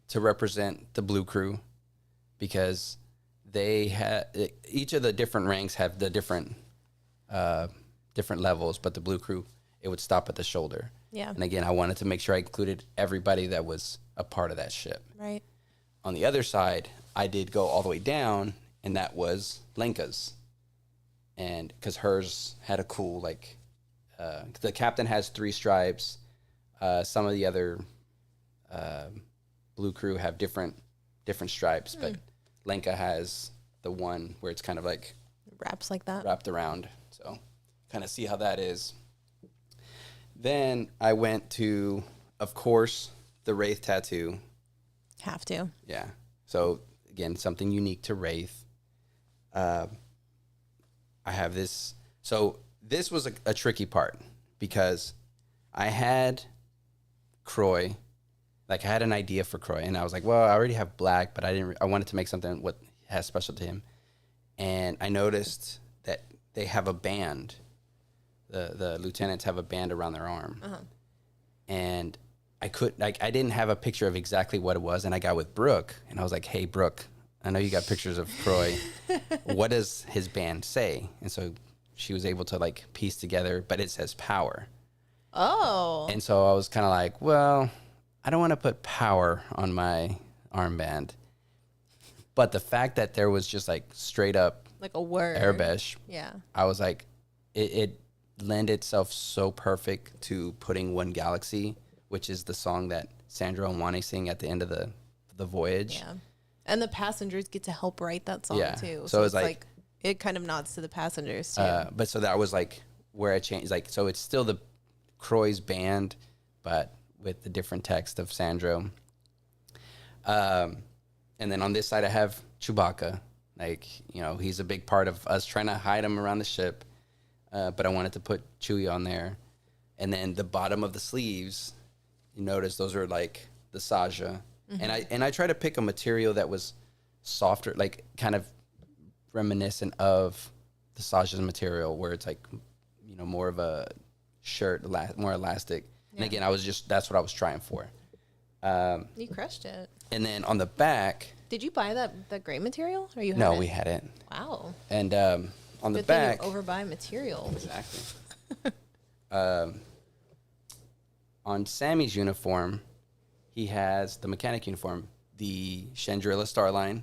to represent the Blue Crew, because they had, each of the different ranks have the different levels, but the Blue Crew, it would stop at the shoulder. Yeah. And again, I wanted to make sure I included everybody that was a part of that ship. Right. On the other side, I did go all the way down, and that was Lenka's. And because hers had a cool, like, the captain has 3 stripes. Some of the other Blue Crew have different stripes, but Lenka has the one where it's kind of like Wraps like that. wrapped around. So kind of see how that is. Then I went to, of course, the Wraith tattoo. Have to. Yeah. So again, something unique to Wraith. I have this. So this was a tricky part, because I had Croy, like I had an idea for Croy, and I was like, well, I already have black, but I wanted to make something what has special to him. And I noticed that they have a band. The lieutenants have a band around their arm. Uh-huh. And I didn't have a picture of exactly what it was. And I got with Brooke, and I was like, hey, Brooke, I know you got pictures of Croy. What does his band say? And so she was able to like piece together, but it says power. Oh. And so I was kind of like, well, I don't want to put power on my armband. But the fact that there was just like straight up Like a word. Arabesh, Yeah. I was like, it lent itself so perfect to putting One Galaxy, which is the song that Sandra and Wani sing at the end of the voyage. Yeah. And the passengers get to help write that song Yeah. too. So it's like it kind of nods to the passengers too. But so that was like where I changed. Like, so it's still the Croy's band, but with the different text of Sandro. And then on this side, I have Chewbacca. Like, you know, he's a big part of us trying to hide him around the ship. But I wanted to put Chewie on there. And then the bottom of the sleeves, you notice those are like the Saja. Mm-hmm. And I try to pick a material that was softer, like kind of reminiscent of the Saja's material, where it's like, you know, more of a shirt, more elastic. Yeah. And again, that's what I was trying for. You crushed it. And then on the back. Did you buy that gray material, or you? No, had it? we had it. Wow. And on the Good back. thing you overbuy material. Exactly. on Sammy's uniform, he has the mechanic uniform, the Chandrilla Starline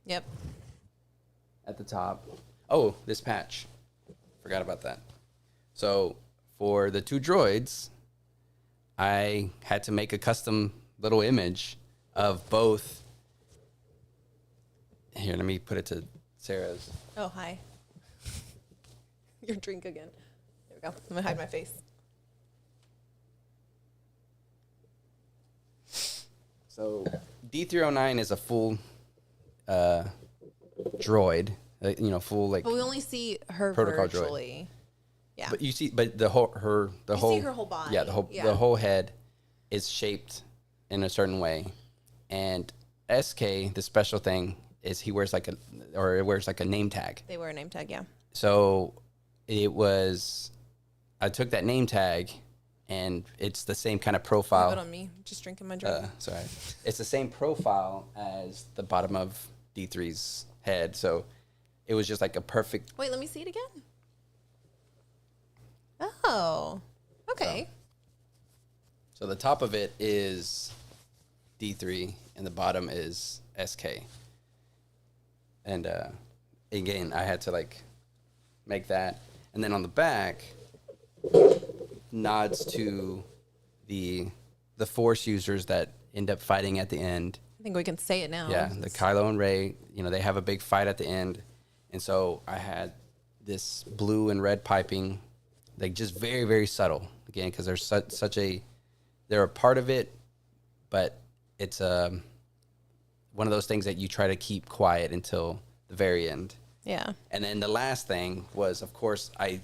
Yep. at the top. Oh, this patch. Forgot about that. So for the two droids, I had to make a custom little image of both. Here, let me put it to Sarah's. Oh, hi. Your drink again. There we go. I'm going to hide my face. So D309 is a full droid, full like. But we only see her protocol virtually. Droid. Yeah. But you see, the whole see her whole body. Yeah, the whole head is shaped in a certain way, and SK, the special thing is he wears like a name tag. They wear a name tag, yeah. So I took that name tag, and it's the same kind of profile. Put on me, just drinking my drink. Sorry, it's the same profile as the bottom of D3's head. So it was just like a perfect. Wait, let me see it again. Oh, okay. So the top of it is D3, and the bottom is SK. And again, I had to like make that, and then on the back, nods to the Force users that end up fighting at the end. I think we can say it now. Yeah, the Kylo and Rey. They have a big fight at the end, and so I had this blue and red piping, like just very very subtle. Again, because there's they're a part of it, but it's one of those things that you try to keep quiet until the very end. Yeah. And then the last thing was, of course, I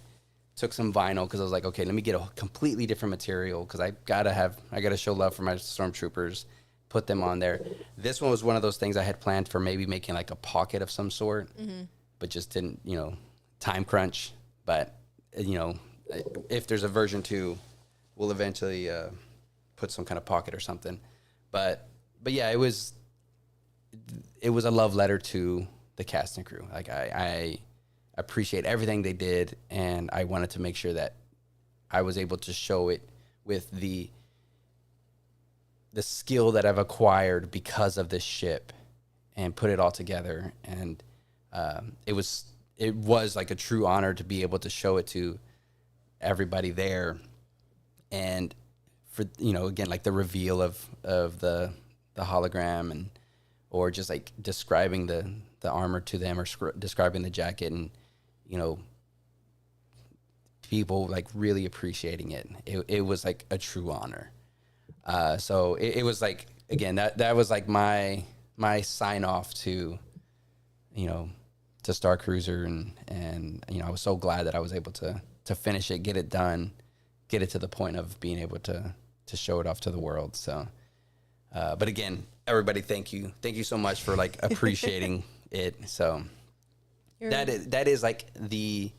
took some vinyl because I was like, okay, let me get a completely different material because I gotta show love for my stormtroopers, put them on there. This one was one of those things I had planned for maybe making like a pocket of some sort, but just didn't, time crunch. But, if there's a version 2, we'll eventually put some kind of pocket or something. But yeah, it was a love letter to the cast and crew. Like I appreciate everything they did, and I wanted to make sure that I was able to show it with the skill that I've acquired because of this ship, and put it all together. And it was like a true honor to be able to show it to everybody there, and for again, like the reveal of the hologram, and or just like describing the armor to them, or describing the jacket, and people like really appreciating it. It was like a true honor. So it was like, again, that was like my sign off to Star Cruiser, and I was so glad that I was able to finish it, get it done, get it to the point of being able to show it off to the world. So, but again, everybody, thank you so much for like appreciating it. So that is like the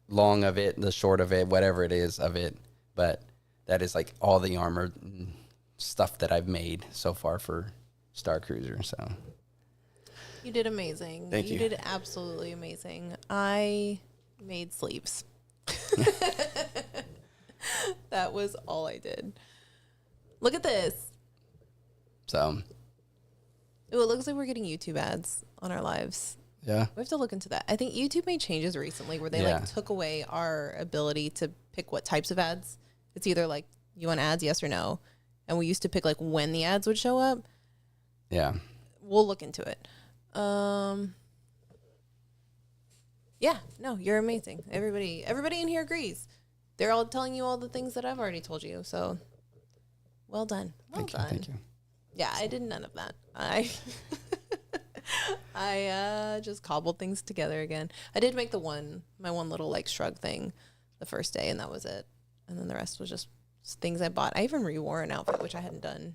long of it, the short of it, whatever it is of it. But that is like all the armor stuff that I've made so far for Star Cruiser. So you did amazing. Thank you. You did absolutely amazing. I made sleeves. That was all I did. Look at this. So Ooh, it looks like we're getting YouTube ads on our lives. yeah, We have to look into that. I think YouTube made changes recently where they like took away our ability to pick what types of ads. It's either like you want ads, yes or no. And we used to pick like when the ads would show up. Yeah. We'll look into it. Yeah, no, you're amazing. Everybody in here agrees. They're all telling you all the things that I've already told you. So well done. Well done. Thank you. Yeah, I did none of that. I just cobbled things together again. I did make my one little like shrug thing the first day, and that was it. And then the rest was just things I bought. I even rewore an outfit, which I hadn't done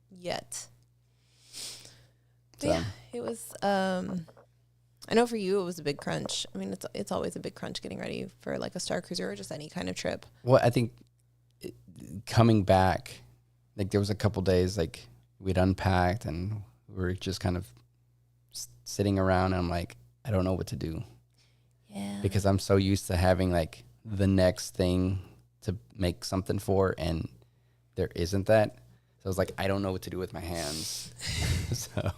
yet. But yeah, it was, I know for you it was a big crunch. I mean, it's always a big crunch getting ready for like a Star Cruiser or just any kind of trip. Well, I think coming back, like there was a couple days like we'd unpacked and we were just kind of sitting around, and I'm like, I don't know what to do. Yeah. Because I'm so used to having like the next thing to make something for, and there isn't that. So I was like, I don't know what to do with my hands. So,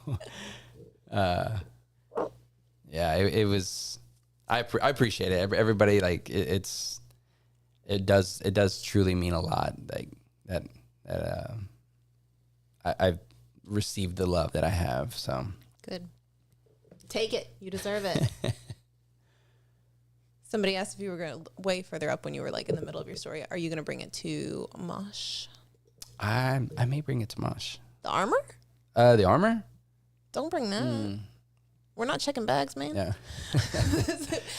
yeah, it was. I appreciate it. Everybody, like it does truly mean a lot. Like that I've received the love that I have. So good. Take it. You deserve it. Somebody asked if you were going to way further up when you were like in the middle of your story. Are you going to bring it to Mosh? I may bring it to Mosh. The armor? The armor? Don't bring that. We're not checking bags, man. Yeah.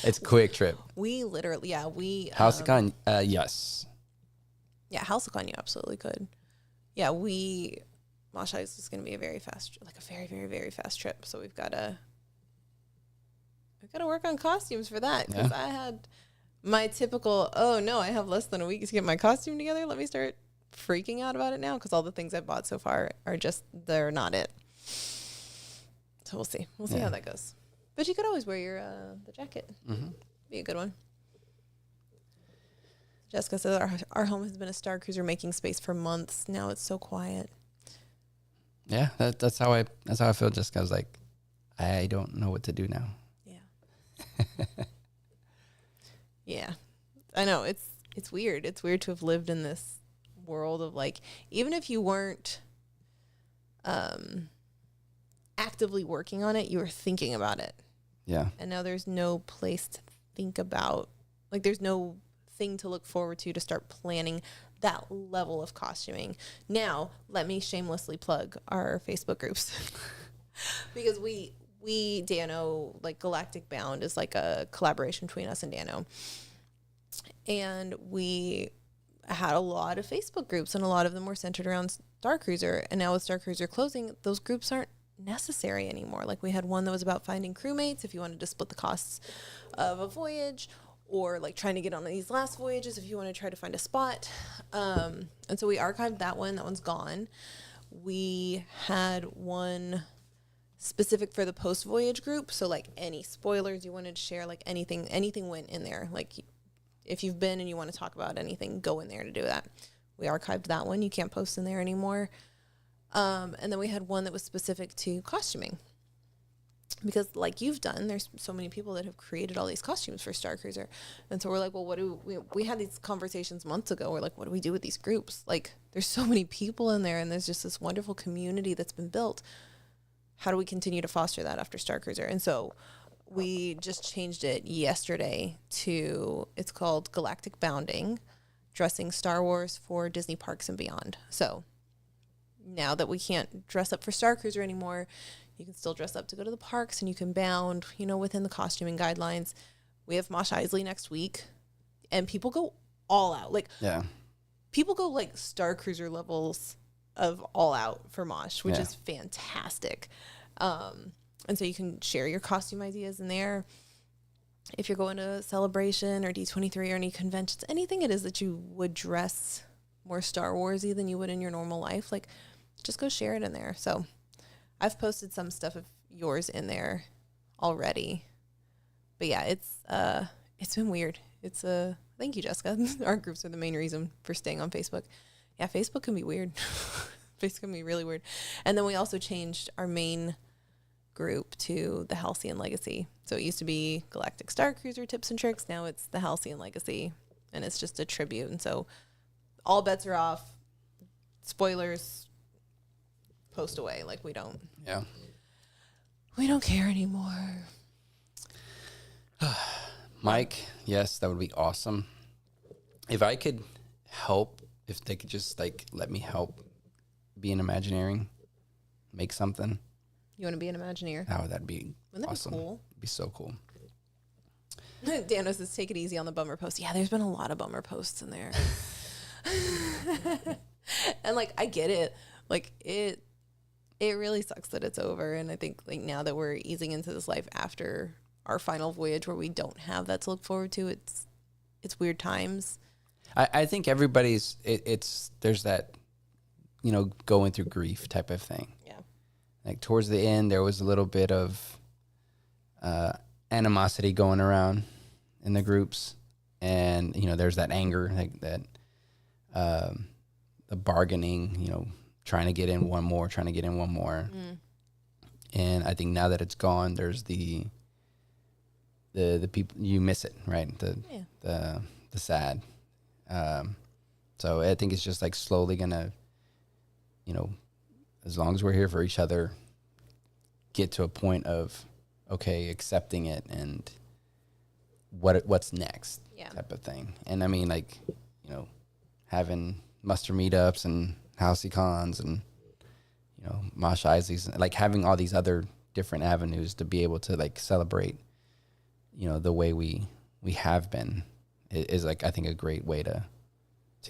It's a quick trip. We literally, Ahsoka, yes. Yeah, Ahsoka, you absolutely could. Yeah, Mosh Ice is going to be a very fast, like a very, very, very fast trip. So we've got to work on costumes for that. Because I had my typical, oh no, I have less than a week to get my costume together. Let me start freaking out about it now because all the things I've bought so far are just, they're not it. So we'll see. We'll see how that goes. But you could always wear your the jacket. Mm-hmm. Be a good one. Jessica says our home has been a Star Cruiser making space for months. Now it's so quiet. Yeah, that's how I feel. Jessica was like, I don't know what to do now. Yeah. Yeah, I know it's weird. It's weird to have lived in this world of like, even if you weren't actively working on it, you were thinking about it. Yeah. And now there's no place to think about. Like there's no thing to look forward to start planning that level of costuming. Now, let me shamelessly plug our Facebook groups. Because we Dano, like Galactic Bound is like a collaboration between us and Dano. And we had a lot of Facebook groups, and a lot of them were centered around Star Cruiser. And now with Star Cruiser closing, those groups aren't necessary anymore. Like we had one that was about finding crewmates if you wanted to split the costs of a voyage, or like trying to get on these last voyages if you want to try to find a spot. And so we archived that one. That one's gone. We had one specific for the post-voyage group. So like any spoilers you wanted to share, like anything went in there. Like if you've been and you want to talk about anything, go in there to do that. We archived that one. You can't post in there anymore. And then we had one that was specific to costuming. Because like you've done, there's so many people that have created all these costumes for Star Cruiser. And so we're like, well, what do we had these conversations months ago. We're like, what do we do with these groups? Like there's so many people in there and there's just this wonderful community that's been built. How do we continue to foster that after Star Cruiser? And so we just changed it yesterday to, it's called Galactic Bounding, dressing Star Wars for Disney parks and beyond. So now that we can't dress up for Star Cruiser anymore, you can still dress up to go to the parks, and you can bound, within the costuming guidelines. We have Mosh Isley next week, and people go all out. Like, yeah, people go like Star Cruiser levels of all out for Mosh, which is fantastic. And so you can share your costume ideas in there. If you're going to a celebration or D23 or any conventions, anything it is that you would dress more Star Warsy than you would in your normal life, like just go share it in there. So I've posted some stuff of yours in there already, but yeah, it's been weird. Thank you, Jessica. Our groups are the main reason for staying on Facebook. Yeah, Facebook can be weird. Facebook can be really weird. And then we also changed our main group to the Halcyon Legacy. So it used to be Galactic Star Cruiser Tips and Tricks. Now it's the Halcyon Legacy, and it's just a tribute. And so all bets are off. Spoilers, post away. Like we don't care anymore. Mike, yes, that would be awesome. If I could help, if they could just like let me help be an Imagineering, make something. You want to be an Imagineer? Oh, that'd be Wouldn't that awesome. be cool? It'd be so cool. Dano says, take it easy on the bummer post. Yeah, there's been a lot of bummer posts in there. And like, I get it. Like it really sucks that it's over. And I think like now that we're easing into this life after our final voyage where we don't have that to look forward to, it's weird times. I think everybody's, there's that, going through grief type of thing. Yeah. Like towards the end, there was a little bit of animosity going around in the groups. and there's that anger, like that, the bargaining, trying to get in one more, and I think now that it's gone, there's the people, you miss it, right? The sad. So I think it's just like slowly gonna, as long as we're here for each other, get to a point of, okay, accepting it and what's next, type of thing. And I mean, like, having muster meetups and housey cons and, Mosh Isleys, like having all these other different avenues to be able to like celebrate, the way we have been is like, I think, a great way to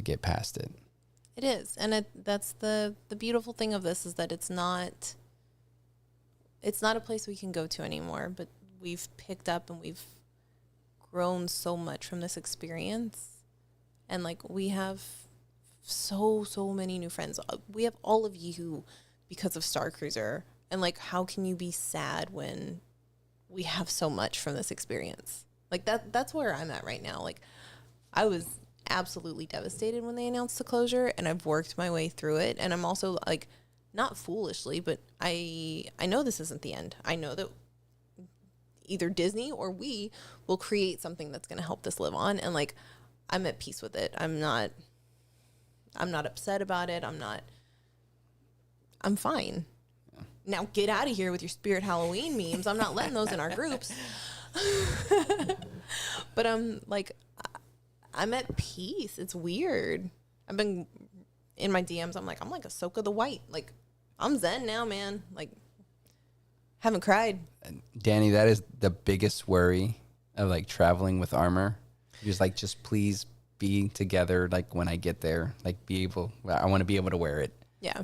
get past it. It is. And that's the beautiful thing of this, is that it's not a place we can go to anymore, but we've picked up and we've grown so much from this experience. And like, we have so many new friends. We have all of you because of Star Cruiser. And like, how can you be sad when we have so much from this experience? Like that's where I'm at right now. Like, I was absolutely devastated when they announced the closure, and I've worked my way through it. And I'm also like, not foolishly, but I know this isn't the end. I know that either Disney or we will create something that's going to help this live on. And like, I'm at peace with it. I'm not upset about it. I'm fine. Yeah. Now get out of here with your Spirit Halloween memes. I'm not letting those in our groups. But I'm at peace. It's weird. I've been in my DMs. I'm like Ahsoka the White. Like, I'm zen now, man. Like, haven't cried. Danny, that is the biggest worry of like traveling with armor. Just please be together. Like, when I get there, like, I want to be able to wear it. Yeah.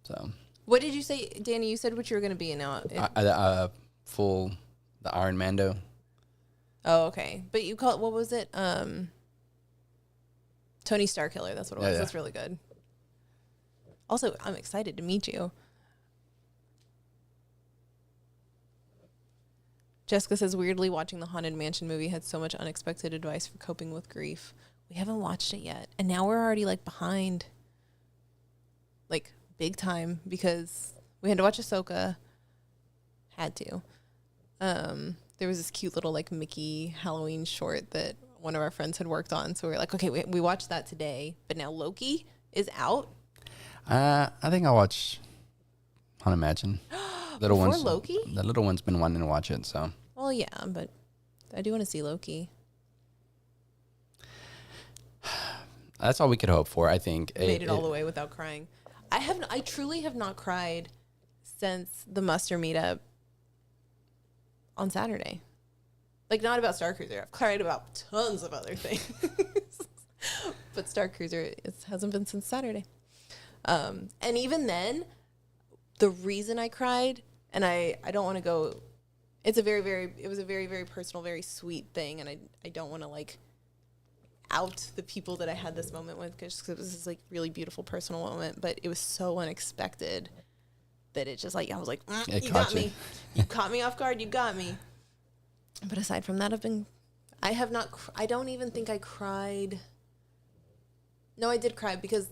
So. What did you say, Danny? You said what you were going to be in now. The Iron Mando. Oh, okay. But you call it, what was it? Tony Starkiller. That's what it was. Yeah. That's really good. Also, I'm excited to meet you. Jessica says, weirdly, watching the Haunted Mansion movie had so much unexpected advice for coping with grief. We haven't watched it yet. And now we're already like behind. Like, big time, because we had to watch Ahsoka. Had to. There was this cute little like Mickey Halloween short that one of our friends had worked on. So we were like, okay, we watched that today, but now Loki is out. I think I'll watch Haunted Mansion. Before Loki? The little one's been wanting to watch it, so. Well, yeah, but I do want to see Loki. That's all we could hope for, I think. Made it all the way without crying. I truly have not cried since the muster meetup on Saturday. Like, not about Star Cruiser. I've cried about tons of other things. But Star Cruiser, it hasn't been since Saturday. And even then, the reason I cried, and I don't want to go, it was a very, very personal, very sweet thing. And I don't want to like out the people that I had this moment with, because it was this like really beautiful personal moment, but it was so unexpected that it just like, I was like, you got me. You caught me off guard. You got me. But aside from that, I don't even think I cried. No, I did cry because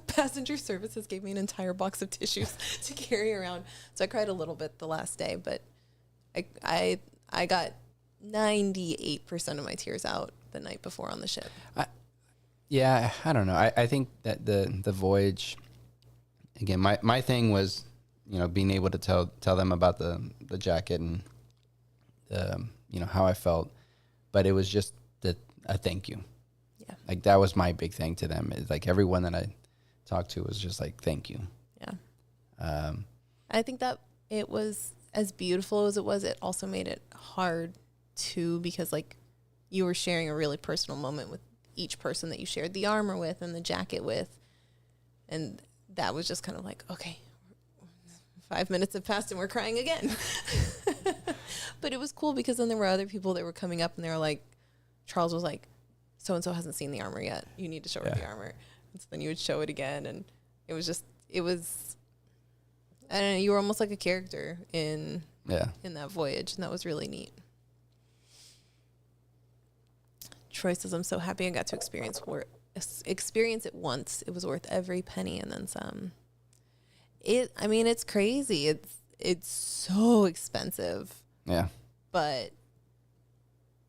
passenger services gave me an entire box of tissues to carry around. So I cried a little bit the last day, but I got 98% of my tears out the night before on the ship. I don't know. I think that the voyage, again, my thing was, being able to tell them about the jacket and how I felt, but it was just a thank you. Yeah. Like, that was my big thing to them. It's like everyone that I talked to was just like, thank you. Yeah. I think that it was as beautiful as it was. It also made it hard too, because like you were sharing a really personal moment with each person that you shared the armor with and the jacket with. And that was just kind of like, okay, 5 minutes have passed and we're crying again. But it was cool because then there were other people that were coming up and they were like, Charles was like, so-and-so hasn't seen the armor yet. You need to show her the armor. And so then you would show it again. And it was, I don't know, you were almost like a character in that voyage. And that was really neat. Troy says, I'm so happy I got to experience it once. It was worth every penny and then some. It's crazy. It's so expensive. Yeah. But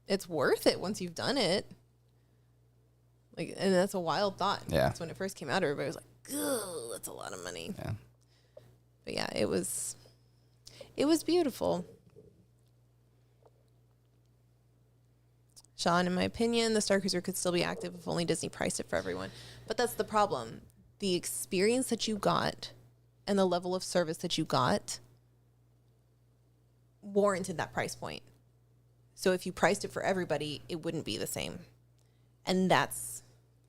it's worth it once you've done it. Like, and that's a wild thought. Yeah. That's when it first came out, everybody was like, "Ugh, that's a lot of money." Yeah. But yeah, it was beautiful. Sean, in my opinion, the Star Cruiser could still be active if only Disney priced it for everyone. But that's the problem. The experience that you got and the level of service that you got warranted that price point. So if you priced it for everybody, it wouldn't be the same. And that's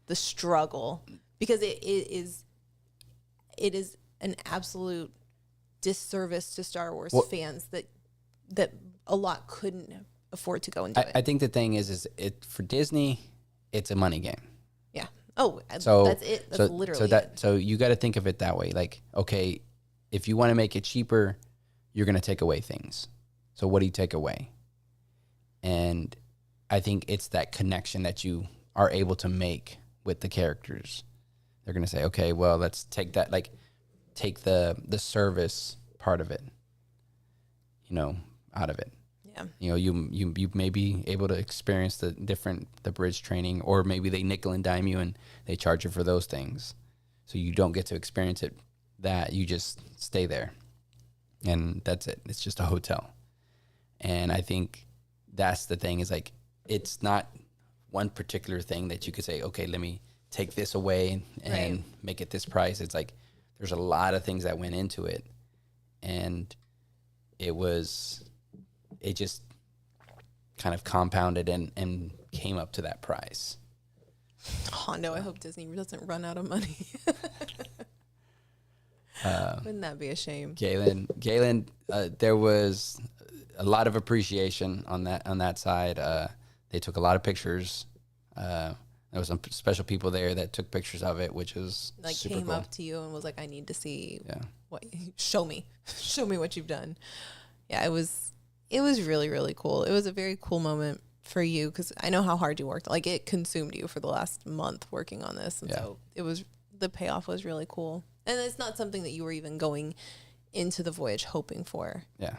the struggle, because it is an absolute disservice to Star Wars fans that a lot couldn't afford to go and do it. I think the thing is it for Disney, it's a money game. Yeah. Oh, so that's it. That's literally it. So you got to think of it that way. Like, okay, if you want to make it cheaper, you're going to take away things. So what do you take away? And I think it's that connection that you are able to make with the characters. They're going to say, okay, well, let's take that, like, take the service part of it, out of it. Yeah. You may be able to experience the bridge training, or maybe they nickel and dime you and they charge you for those things. So you don't get to experience it, that you just stay there and that's it. It's just a hotel. And I think that's the thing, is like, it's not one particular thing that you could say, okay, let me take this away and make it this price. It's like, there's a lot of things that went into it, and it just kind of compounded and came up to that price. Oh no, I hope Disney doesn't run out of money. Wouldn't that be a shame? Galen, there was a lot of appreciation on that side. They took a lot of pictures. There was some special people there that took pictures of it, which was like super came cool. up to you and was like, "I need to see what. Show me what you've done." Yeah, it was really, really cool. It was a very cool moment for you, because I know how hard you worked. Like, it consumed you for the last month working on this, and so the payoff was really cool. And it's not something that you were even going into the voyage hoping for. Yeah,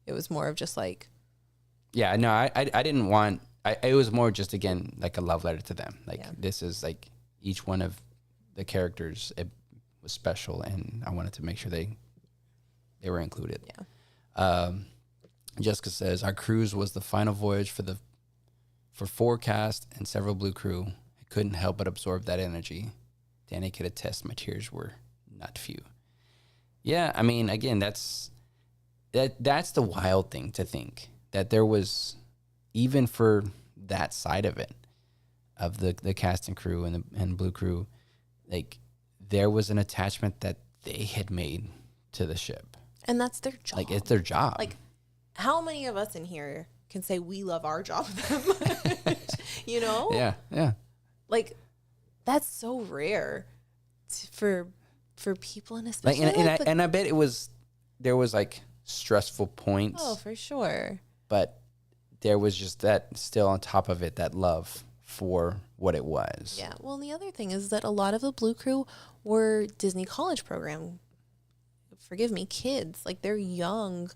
it was more of just like, yeah, no, I didn't want. It was more just, again, like a love letter to them. Like, this is like, each one of the characters, it was special, and I wanted to make sure they were included. Yeah. Jessica says, our cruise was the final voyage for 4 cast and several Blue crew. I couldn't help but absorb that energy. Danny could attest my tears were not few. Yeah, I mean, again, that's the wild thing to think, that there was, even for that side of it, of the cast and crew and Blue crew, like, there was an attachment that they had made to the ship. And that's their job. Like, it's their job. Like, how many of us in here can say we love our job that much? Yeah. Like, that's so rare for people, and especially and I bet there was like stressful points. Oh, for sure. But there was just that still on top of it, that love for what it was. Yeah. Well, and the other thing is that a lot of the Blue crew were Disney college program. Forgive me, kids. Like, they're young.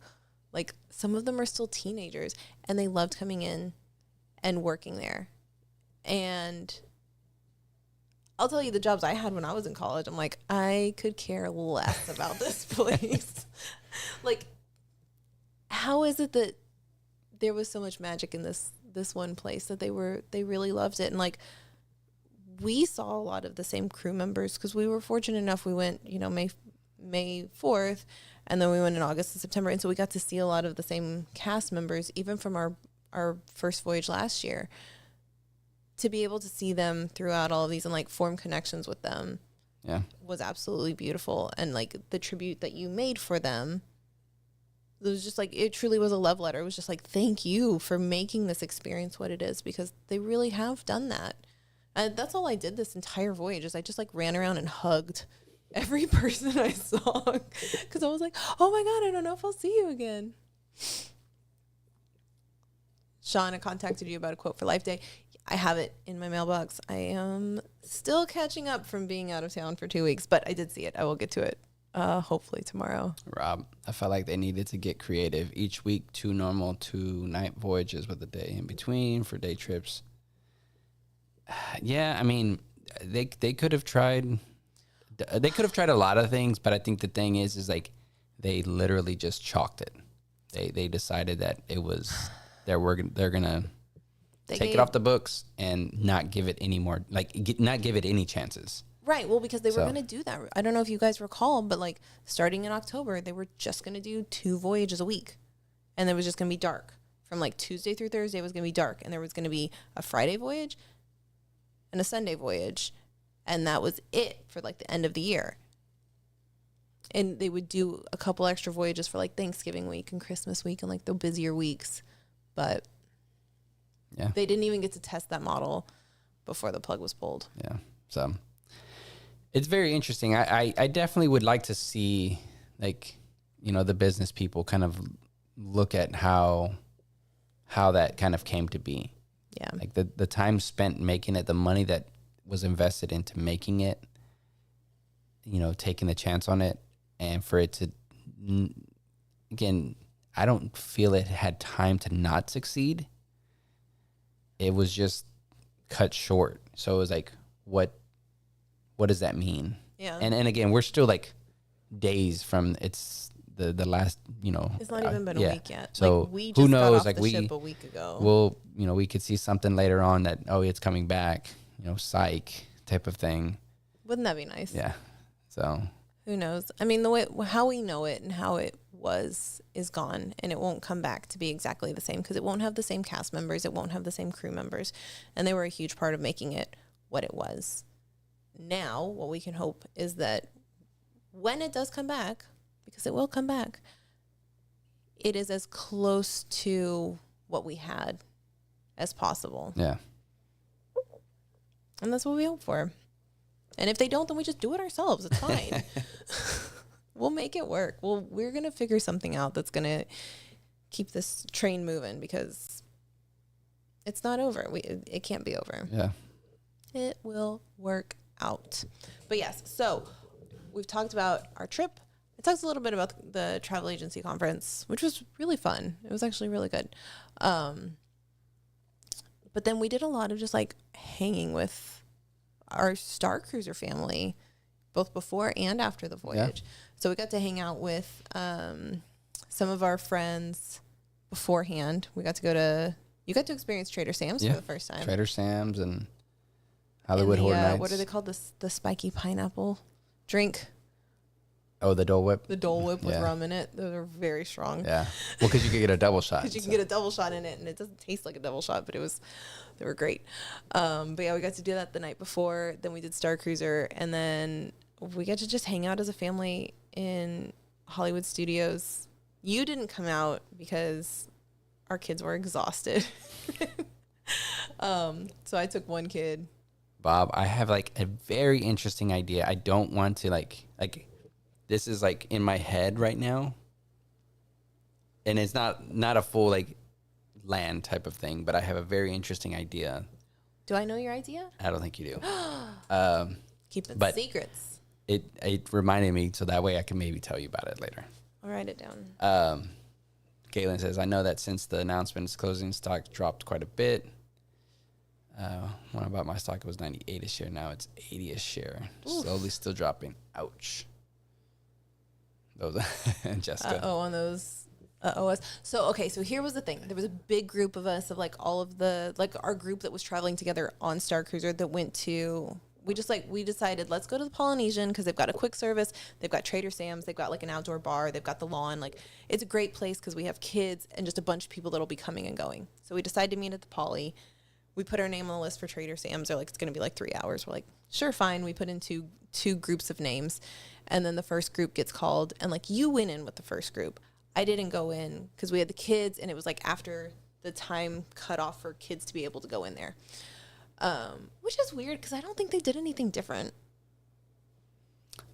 Like, some of them are still teenagers, and they loved coming in and working there. And I'll tell you, the jobs I had when I was in college, I'm like, I could care less about this place. Like, how is it that there was so much magic in this one place that they really loved it? And like, we saw a lot of the same crew members, because we were fortunate enough. We went, May 4th, and then we went in August and September. And so we got to see a lot of the same cast members, even from our first voyage last year. To be able to see them throughout all of these and like form connections with them was absolutely beautiful. And like, the tribute that you made for them, it was just like, it truly was a love letter. It was just like, thank you for making this experience what it is, because they really have done that. And that's all I did this entire voyage, is I just like ran around and hugged every person I saw, because I was like, oh my God, I don't know if I'll see you again. Sean, I contacted you about a quote for Life Day. I have it in my mailbox. I am still catching up from being out of town for 2 weeks, but I did see it. I will get to it hopefully tomorrow. Rob, I felt like they needed to get creative. Each week, 2 normal, 2 night voyages with a day in between for day trips. Yeah, I mean, they could have tried. They could have tried a lot of things, but I think the thing is like they literally just chalked it. They decided that it was they're gonna take it off the books and not give it any more, like not give it any chances. Right. Well, because they were going to do that. I don't know if you guys recall, but like starting in October, they were just going to do 2 voyages a week. And it was just going to be dark. From like Tuesday through Thursday was going to be dark. And there was going to be a Friday voyage and a Sunday voyage. And that was it for like the end of the year. And they would do a couple extra voyages for like Thanksgiving week and Christmas week and like the busier weeks. But yeah, they didn't even get to test that model before the plug was pulled. Yeah. So it's very interesting. I definitely would like to see, like, you know, the business people kind of look at how that kind of came to be. Yeah. Like the time spent making it, the money that was invested into making it, you know, taking the chance on it, and for it to, again, I don't feel it had time to not succeed. It was just cut short. So it was like, what does that mean? Yeah. And again, we're still like days from it's the last, you know. It's not even been a week yet. So like, we just who knows? got off like the ship a week ago. We'll, you know, we could see something later on that, oh, it's coming back, you know, psych type of thing. Wouldn't that be nice? Yeah. So who knows? I mean, the way how we know it and how it was is gone, and it won't come back to be exactly the same because it won't have the same cast members, it won't have the same crew members, and they were a huge part of making it what it was. Now, what we can hope is that when it does come back, because it will come back, it is as close to what we had as possible. Yeah. And that's what we hope for. And if they don't, then we just do it ourselves. It's fine. We'll make it work. We're going to figure something out that's going to keep this train moving because it's not over. It can't be over. Yeah. It will work out. But yes, so we've talked about our trip. I talked a little bit about the travel agency conference, which was really fun. It was actually really good. But then we did a lot of just like hanging with our Star Cruiser family, both before and after the voyage. Yeah. So we got to hang out with some of our friends beforehand. You got to experience Trader Sam's for the first time. Trader Sam's and Hollywood Horror Nights. What are they called? The spiky pineapple drink. Oh, the Dole Whip? The Dole Whip with rum in it. Those are very strong. Yeah. Well, because you could get a double shot. Because you can get a double shot in it, and it doesn't taste like a double shot, but they were great. But yeah, we got to do that the night before. Then we did Star Cruiser, and then we got to just hang out as a family in Hollywood Studios. You didn't come out because our kids were exhausted. So I took one kid. Bob, I have like a very interesting idea. I don't want to like this is like in my head right now, and it's not a full like land type of thing, but I have a very interesting idea. Do I know your idea? I don't think you do. Keep it secrets. It reminded me, so that way I can maybe tell you about it later. I'll write it down. Caitlin says, I know that since the announcement is closing, stock dropped quite a bit. When I bought my stock, it was 98 a share. Now it's 80 a share. Oof. Slowly still dropping. Ouch. Those Jessica. On those OS. So here was the thing. There was a big group of us of like all of the, like our group that was traveling together on Star Cruiser that went to, we decided let's go to the Polynesian because they've got a quick service. They've got Trader Sam's. They've got like an outdoor bar. They've got the lawn. Like it's a great place because we have kids and just a bunch of people that'll be coming and going. So we decided to meet at the Poly. We put our name on the list for Trader Sam's. They're like, it's going to be like 3 hours. We're like, sure, fine. We put in two groups of names. And then the first group gets called. And like, you went in with the first group. I didn't go in because we had the kids. And it was like after the time cut off for kids to be able to go in there. Which is weird because I don't think they did anything different.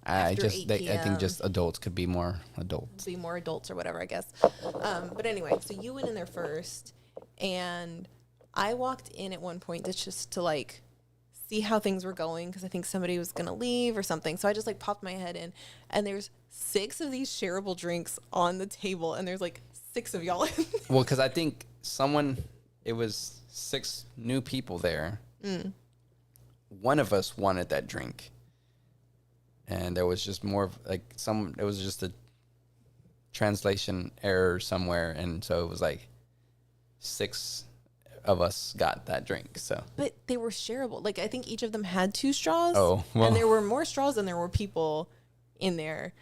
I think just adults could be more adults. Be more adults or whatever, I guess. But anyway, so you went in there first. And I walked in at one point just to like see how things were going because I think somebody was going to leave or something. So I just like popped my head in and there's 6 of these shareable drinks on the table and there's like 6 of y'all in there. Well, because I think it was 6 new people there. One of us wanted that drink. And there was just more of like it was just a translation error somewhere. And so it was like 6 of us got that drink. So, but they were shareable. Like I think each of them had 2 straws. Oh, well. And there were more straws than there were people in there.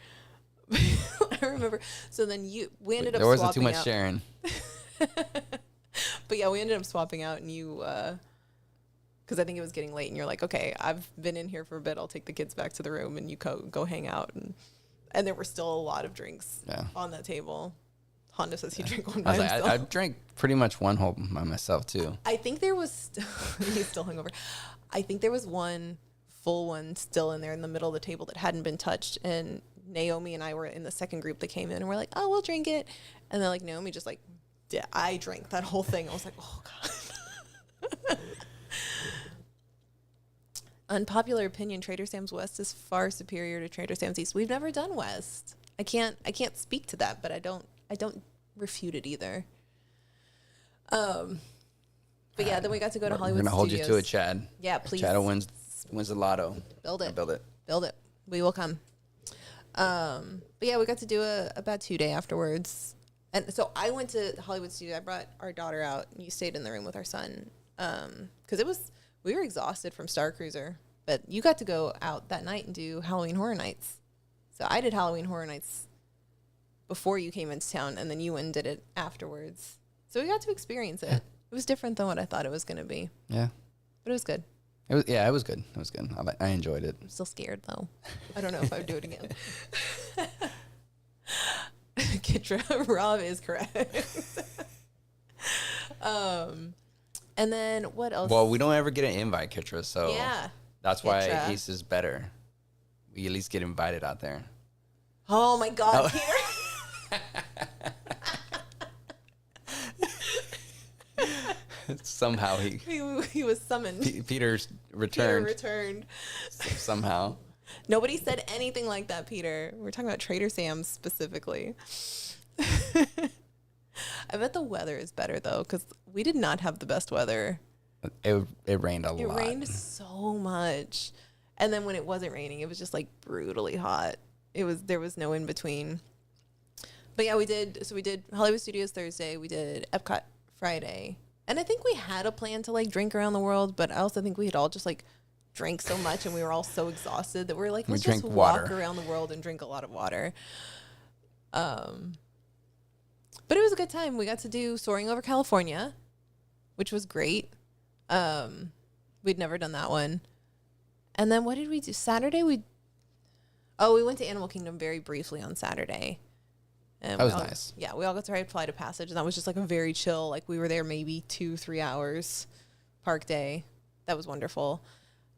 I remember. So then we ended up there wasn't swapping too much out. sharing. But yeah, we ended up swapping out and you, because I think it was getting late and you're like, okay, I've been in here for a bit. I'll take the kids back to the room and you go hang out. And there were still a lot of drinks on that table. Honda says he drank one by himself. I drank pretty much one whole by myself too. I think there was he's still hungover. I think there was one full one still in there in the middle of the table that hadn't been touched. And Naomi and I were in the second group that came in and we're like, oh, we'll drink it. And then like Naomi just like, I drank that whole thing. I was like, oh God. Unpopular opinion, Trader Sam's West is far superior to Trader Sam's East. We've never done West. I can't speak to that, but I don't refute it either. But yeah, then we got to go to Hollywood We're gonna hold Studios. you to it, Chad. Yeah, please. Chad wins the lotto. Build it. Build it. Build it. We will come. But yeah, we got to do about 2 day afterwards. And so I went to Hollywood Studios. I brought our daughter out and you stayed in the room with our son. Cause we were exhausted from Star Cruiser, but you got to go out that night and do Halloween Horror Nights. So I did Halloween Horror Nights before you came into town and then you went and did it afterwards. So we got to experience it. Yeah. It was different than what I thought it was going to be. Yeah. But it was good. It was good. It was good. I enjoyed it. I'm still scared though. I don't know if I would do it again. Kitra, Rob is correct. And then what else? Well, we don't ever get an invite, Kitra, so yeah, that's why Ace is better. We at least get invited out there. Oh my God, Peter. Somehow he was summoned. Peter's returned. Peter returned. Somehow. Nobody said anything like that, Peter. We're talking about Trader Sam's specifically. I bet the weather is better though, because we did not have the best weather. It rained a lot. It rained so much, and then when it wasn't raining, it was just like brutally hot. There was no in between. But yeah, we did Hollywood Studios Thursday. We did Epcot Friday, and I think we had a plan to like drink around the world, but I also think we had all just like drank so much and we were all so exhausted that we're like, let's just walk around the world and drink a lot of water. But it was a good time. We got to do Soaring Over California, which was great. We'd never done that one. And then what did we do? Saturday, we went to Animal Kingdom very briefly on Saturday. And that was nice. Yeah, we all got to ride Flight of Passage, and that was just like a very chill, like we were there maybe 2-3 hours park day. That was wonderful.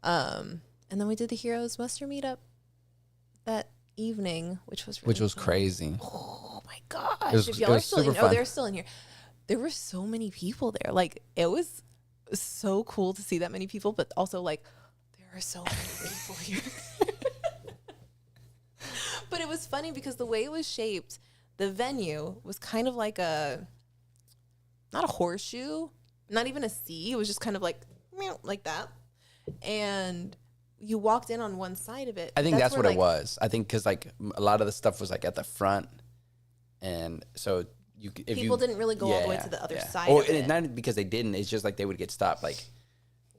And then we did the Heroes Muster meetup that evening, which was really fun. Crazy. Oh my gosh. If y'all are still in, they're still in here. There were so many people there. Like it was so cool to see that many people, but also like there are so many people here. But it was funny because the way it was shaped, the venue was kind of like not a horseshoe, not even a C. It was just kind of like that. And you walked in on one side of it. I think that's what it was. I think because like a lot of the stuff was like at the front, and so people didn't really go all the way to the other side. Of it. Not because they didn't. It's just like they would get stopped. Like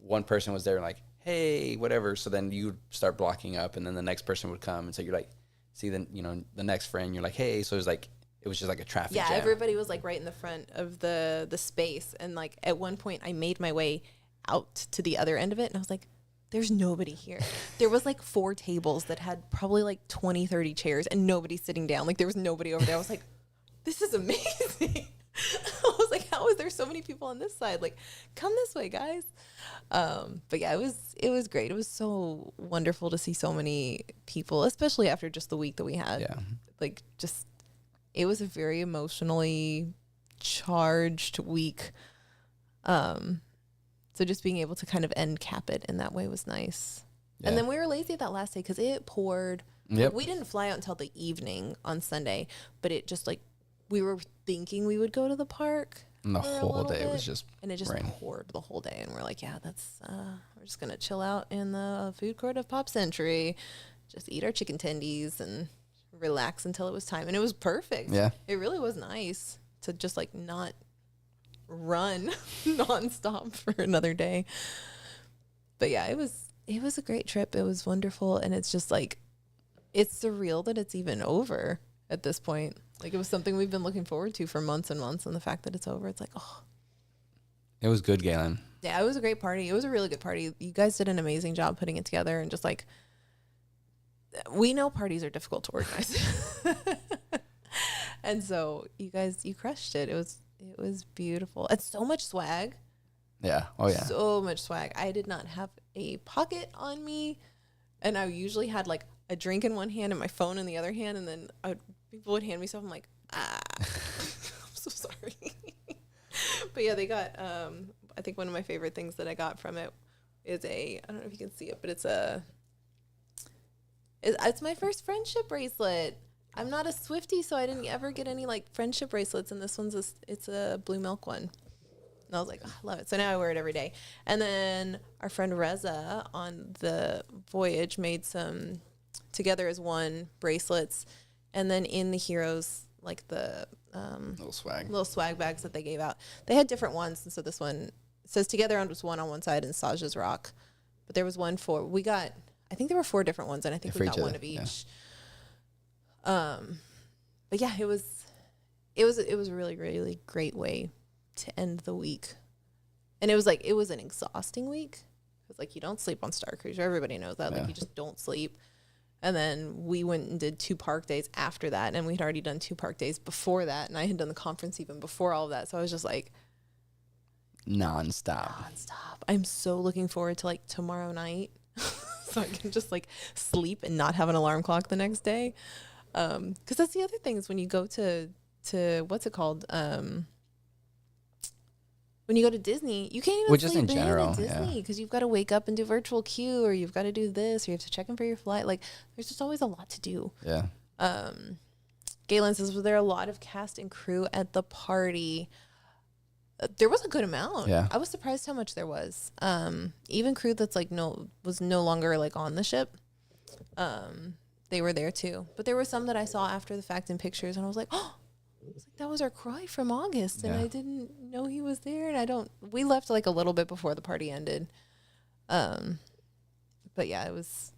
one person was there, like, hey, whatever. So then you start blocking up, and then the next person would come, and so you're like, see, then the next friend, you're like, hey. So it was just like a traffic jam. Everybody was like right in the front of the space, and like at one point I made my way out to the other end of it, and I was like, there's nobody here. There was like 4 tables that had probably like 20-30 chairs and nobody sitting down. Like there was nobody over there. I was like, this is amazing. I was like, how is there so many people on this side? Like, come this way, guys. But yeah, it was great. It was so wonderful to see so many people, especially after just the week that we had. Yeah. Like just, it was a very emotionally charged week. So just being able to kind of end cap it in that way was nice. Yeah. And then we were lazy that last day because it poured. Yep. We didn't fly out until the evening on Sunday, but it just like we were thinking we would go to the park. And the whole day it was just and it just rain. poured the whole day, and we're like, yeah, that's we're just gonna chill out in the food court of Pop Century, just eat our chicken tendies and relax until it was time. And it was perfect. Yeah. It really was nice to just like not run nonstop for another day. But yeah, it was a great trip. It was wonderful, and it's just like it's surreal that it's even over at this point. Like it was something we've been looking forward to for months and months, and the fact that it's over, it's like, oh. It was good, Galen. Yeah, it was a great party. It was a really good party. You guys did an amazing job putting it together, and just like we know parties are difficult to organize. And so you crushed it. It was beautiful. And so much swag. Yeah. Oh yeah. So much swag. I did not have a pocket on me, and I usually had like a drink in one hand and my phone in the other hand, and then people would hand me stuff. I'm like, I'm so sorry. But yeah, they got, I think one of my favorite things that I got from it is I don't know if you can see it, but it's my first friendship bracelet. I'm not a Swiftie, so I didn't ever get any like friendship bracelets, and this one's it's a blue milk one. And I was like, oh, I love it. So now I wear it every day. And then our friend Reza on the voyage made some together as one bracelets, and then in the Heroes, like the little swag bags that they gave out, they had different ones. And so this one says together on was one on one side and Saja's rock, but there was one I think there were 4 different ones, and I think we got one of each. Yeah. But yeah, it was a really, really great way to end the week. And it was an exhausting week. It was like, you don't sleep on Star Cruiser. Everybody knows that. Yeah. Like, you just don't sleep. And then we went and did 2 park days after that. And we'd already done 2 park days before that. And I had done the conference even before all of that. So I was just like, nonstop. I'm so looking forward to like tomorrow night. So I can just like sleep and not have an alarm clock the next day. Because that's the other thing is when you go to what's it called? When you go to Disney, you can't even sleep in general, at Disney because you've got to wake up and do virtual queue, or you've got to do this, or you have to check in for your flight. Like, there's just always a lot to do. Yeah. Galen says, was there a lot of cast and crew at the party? There was a good amount. Yeah. I was surprised how much there was. Even crew that's like was no longer like on the ship. They were there too. But there were some that I saw after the fact in pictures, and I was like, oh. That was our Croy from August, and I didn't know he was there. And we left like a little bit before the party ended. But yeah, it was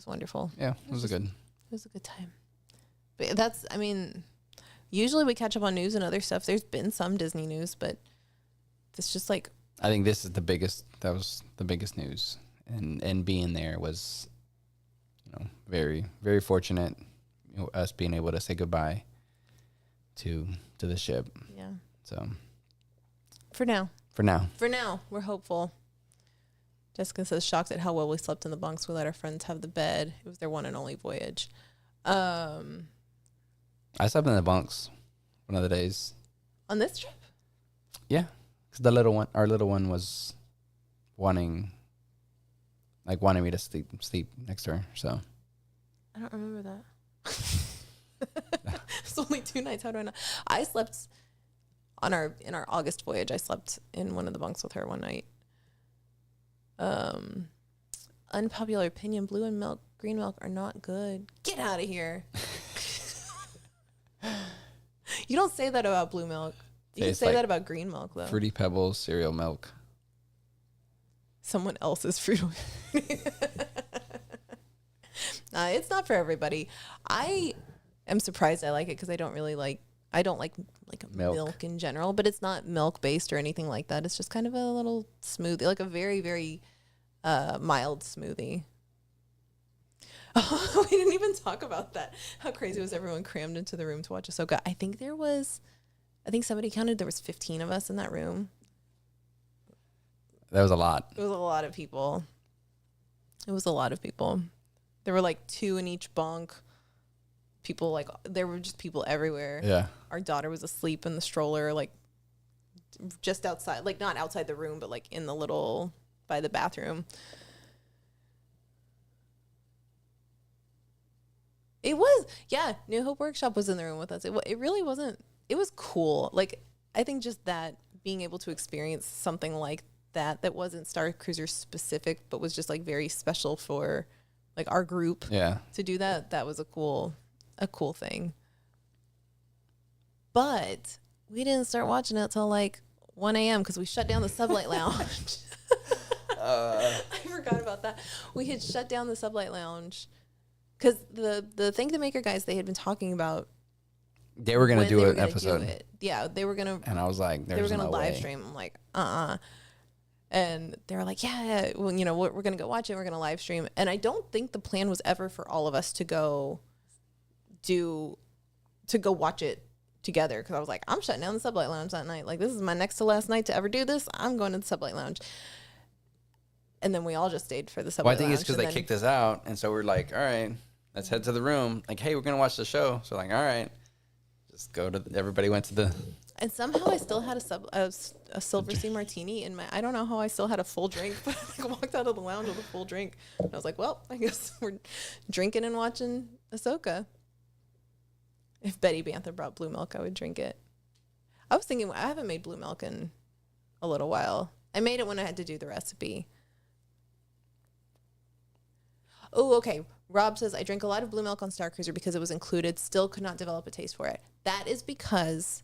wonderful. Yeah, it was a good time. But usually we catch up on news and other stuff. There's been some Disney news, but it's just like, I think this is that was the biggest news. And being there was, very, very fortunate, us being able to say goodbye to the ship. Yeah. So for now, we're hopeful. Jessica says, shocked at how well we slept in the bunks. We let our friends have the bed. It was their one and only voyage. I slept in the bunks one of the days. On this trip? Yeah. Because our little one was wanting me to sleep next to her. So I don't remember that. It's only 2 nights. How do I know? I slept in our August voyage. I slept in one of the bunks with her one night. Unpopular opinion: blue and green milk are not good. Get out of here. You don't say that about blue milk. You can say that about green milk, though. Fruity Pebbles cereal milk. Someone else's fruit. It's not for everybody. I am surprised I like it because I don't like milk in general, but it's not milk based or anything like that. It's just kind of a little smoothie, like a very, very mild smoothie. Oh, we didn't even talk about that. How crazy was everyone crammed into the room to watch Ahsoka? I think somebody counted there was 15 of us in that room. That was a lot. It was a lot of people. There were like 2 in each bunk. There were just people everywhere. Yeah. Our daughter was asleep in the stroller, like just outside, like not outside the room, but like in the little, by the bathroom. It was, yeah, New Hope Workshop was in the room with us. It really wasn't, it was cool. Like, I think just that, being able to experience something like that wasn't Star Cruiser specific, but was just like very special for like our group to do that was a cool thing. But we didn't start watching it till like 1 a.m. because we shut down the Sublight Lounge. I forgot about that. We had shut down the Sublight Lounge because the Thank the Maker guys, they had been talking about they were going to do an episode. Yeah, they were going to. And I was like, they were going to live stream. I'm like, And they were like, yeah, well, you know, we're going to go watch it. We're going to live stream. And I don't think the plan was ever for all of us to go watch it together. Because I was like, I'm shutting down the Sublight Lounge that night. Like, this is my next to last night to ever do this. I'm going to the Sublight Lounge. And then we all just stayed for the Sublight Lounge. Well, I think it's because they kicked us out. And so we're like, all right, let's head to the room. Like, hey, we're going to watch the show. So like, all right, just go to, everybody went to the. And somehow I still had a Silver Sea Martini in my, I don't know how I still had a full drink, but I walked out of the lounge with a full drink. And I was like, well, I guess we're drinking and watching Ahsoka. If Betty Banther brought blue milk, I would drink it. I was thinking, I haven't made blue milk in a little while. I made it when I had to do the recipe. Oh, okay. Rob says, I drank a lot of blue milk on Star Cruiser because it was included. Still could not develop a taste for it. That is because,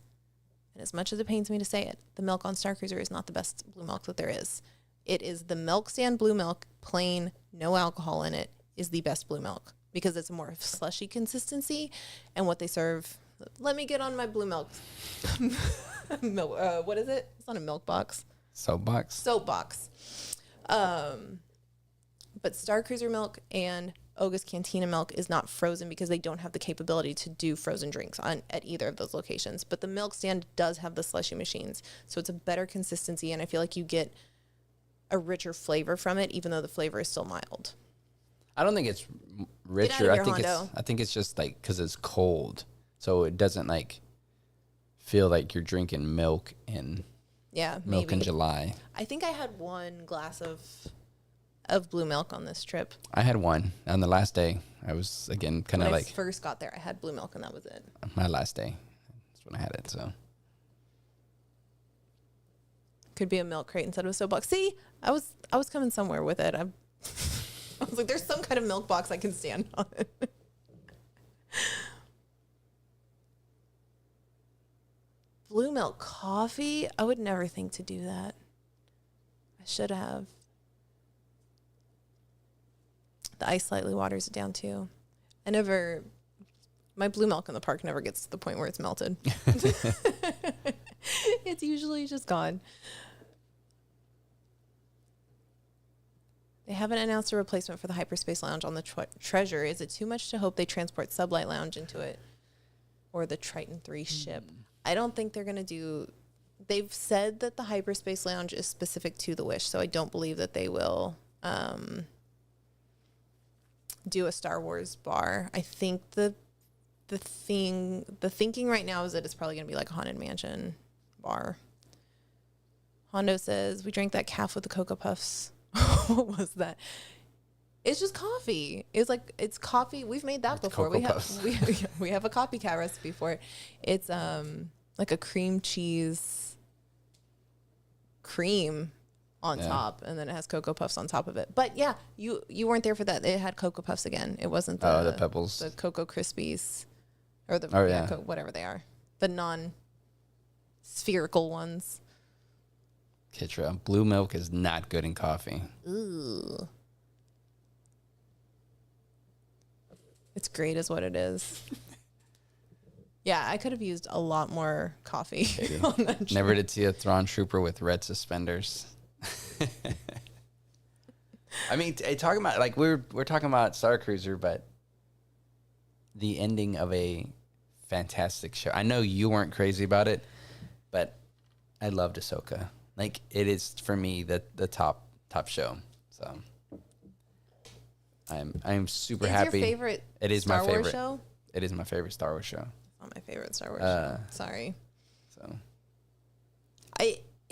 and as much as it pains me to say it, the milk on Star Cruiser is not the best blue milk that there is. It is the milk stand blue milk, plain, no alcohol in it, is the best blue milk because it's a more slushy consistency. And what they serve, let me get on my blue milk. What is it? It's not a milk box. Soapbox. But Star Cruiser milk and Oga's Cantina milk is not frozen because they don't have the capability to do frozen drinks at either of those locations. But the milk stand does have the slushy machines. So it's a better consistency, and I feel like you get a richer flavor from it, even though the flavor is still mild. I don't think it's richer. I think it's just like because it's cold. So it doesn't like feel like you're drinking milk in milk in July. I think I had one glass of blue milk on this trip. I had one on the last day. I was again kind of like when I first got there, I had blue milk and that was it. My last day. That's when I had it. So could be a milk crate instead of a soapbox. See, I was coming somewhere with it. I was like, there's some kind of milk box I can stand on. Blue milk coffee? I would never think to do that. I should have. The ice slightly waters it down too. My blue milk in the park never gets to the point where it's melted. It's usually just gone. They haven't announced a replacement for the Hyperspace Lounge on the Treasure. Is it too much to hope they transport Sublight Lounge into it? Or the Triton 3 ship? I don't think they're going to do... They've said that the Hyperspace Lounge is specific to the Wish, so I don't believe that they will... do a Star Wars bar. I think the thinking right now is that it's probably going to be like a Haunted Mansion bar. Hondo says, we drank that calf with the Cocoa Puffs. What was that? It's just coffee. It's coffee. We've made that before. We have a copycat recipe for it. It's like a cream cheese cream on top, and then it has Cocoa Puffs on top of it. But yeah, you weren't there for that. It had Cocoa Puffs again. It wasn't the Pebbles, the Cocoa Krispies, or the whatever they are, the non-spherical ones. Kitra, blue milk is not good in coffee. Ooh, it's great, is what it is. Yeah, I could have used a lot more coffee. On that Never did see a Thrawn trooper with red suspenders. I mean, talking about like we're talking about Star Cruiser, but the ending of a fantastic show. I know you weren't crazy about it, but I loved Ahsoka. Like it is for me the top show. So I'm super happy. Your favorite? It is Star my favorite Wars show. It is my favorite Star Wars show. Not my favorite Star Wars show. Sorry. So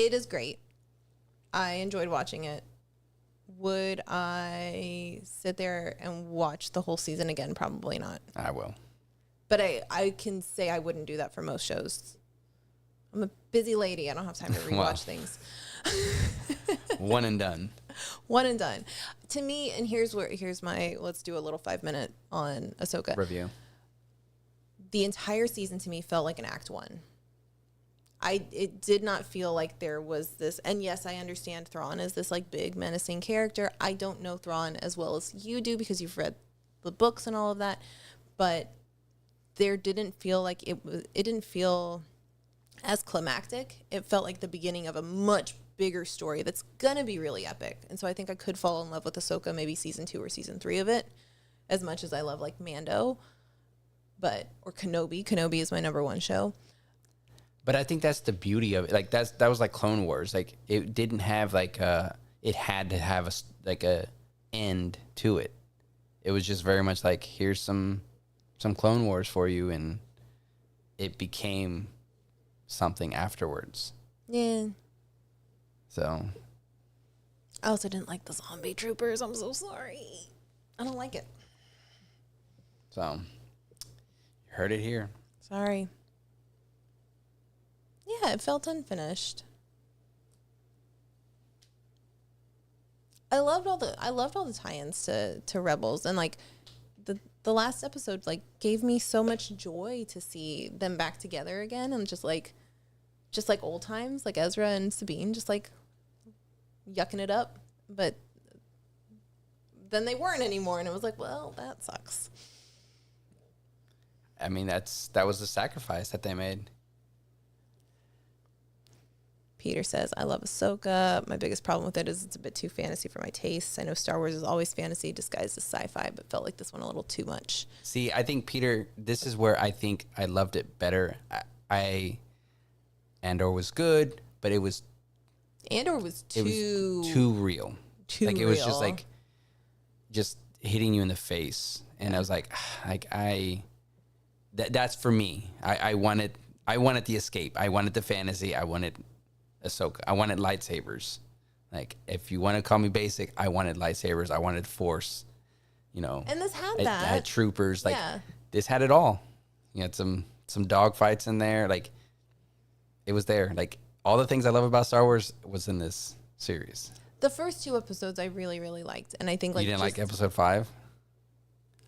It is great. I enjoyed watching it. Would I sit there and watch the whole season again? Probably not. I will. But I can say I wouldn't do that for most shows. I'm a busy lady. I don't have time to rewatch things. One and done. One and done. To me, and here's my, let's do a little 5-minute on Ahsoka. Review. The entire season to me felt like an act one. It did not feel like there was this, and yes, I understand Thrawn is this like big menacing character. I don't know Thrawn as well as you do because you've read the books and all of that, but there didn't feel like it didn't feel as climactic. It felt like the beginning of a much bigger story that's gonna be really epic. And so I think I could fall in love with Ahsoka, maybe season 2 or season 3 of it, as much as I love like Mando, or Kenobi. Kenobi is my number one show. But I think that's the beauty of it. Like that was like Clone Wars. Like it didn't have like it had to have a end to it. It was just very much like, here's some Clone Wars for you, and it became something afterwards. Yeah. So I also didn't like the zombie troopers. I'm so sorry. I don't like it. So you heard it here. Sorry. Yeah, it felt unfinished. I loved all the tie-ins to Rebels, and like the last episode like gave me so much joy to see them back together again, and just like old times, like Ezra and Sabine just like yucking it up, but then they weren't anymore, and it was like, well, that sucks. I mean, that was the sacrifice that they made. Peter says, I love Ahsoka. My biggest problem with it is it's a bit too fantasy for my tastes. I know Star Wars is always fantasy disguised as sci-fi, but felt like this one a little too much. See, I think, Peter, this is where I think I loved it better. Andor was good, but it was... Andor was too real. Like, it was just like, just hitting you in the face. And I was like that's for me. I wanted the escape. I wanted the fantasy. I wanted Ahsoka. I wanted lightsabers. Like, if you want to call me basic, I wanted lightsabers. I wanted Force. You know. And this had that. I had troopers. Like, this had it all. You had some dog fights in there. Like, it was there. Like, all the things I love about Star Wars was in this series. The first 2 episodes I really, really liked. And I think like... You didn't like episode 5?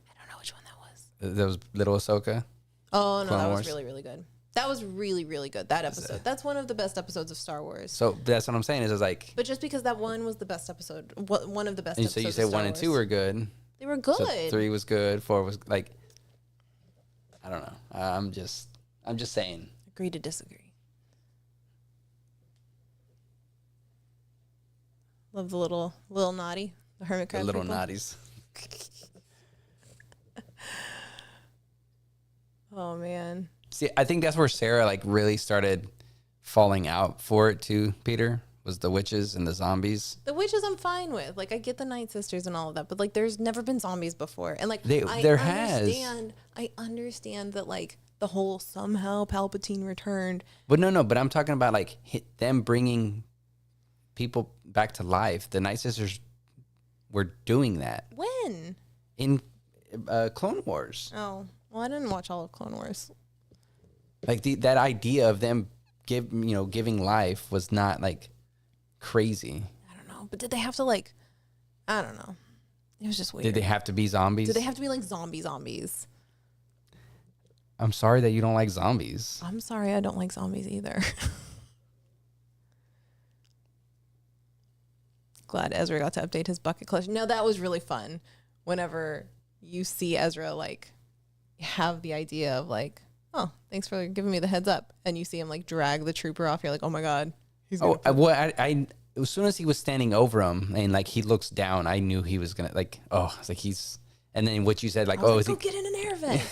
I don't know which one that was. That was Little Ahsoka? Oh, no, Clone that Wars? was really, really good. That was really, really good, that episode. That's one of the best episodes of Star Wars. So that's what I'm saying, is it's like... But just because that one was the best episode, one of the best episodes So you said of Star 1 and Wars. 2 were good. They were good. So 3 was good. 4 was like... I don't know. I'm just saying. Agree to disagree. Love the little naughty, the hermit crab The little people. naughties. Oh, man. See, I think that's where Sarah like really started falling out for it too, Peter, was the witches and the zombies. The witches I'm fine with. Like, I get the Night Sisters and all of that, but like there's never been zombies before. And like I understand that like the whole somehow Palpatine returned. But no, but I'm talking about like them bringing people back to life. The Night Sisters were doing that. When? In Clone Wars. Oh, well, I didn't watch all of Clone Wars. Like that idea of them giving life was not like crazy. I don't know, but did they have to like? I don't know. It was just weird. Did they have to be zombies? Did they have to be like zombies? I'm sorry that you don't like zombies. I'm sorry, I don't like zombies either. Glad Ezra got to update his bucket collection. No, that was really fun. Whenever you see Ezra like have the idea of like, oh, thanks for giving me the heads up, and you see him like drag the trooper off, you're like, oh my god, he's gonna I as soon as he was standing over him and like he looks down, I knew he was gonna like, oh, it's like he's. And then what you said, like, go get in an air vent.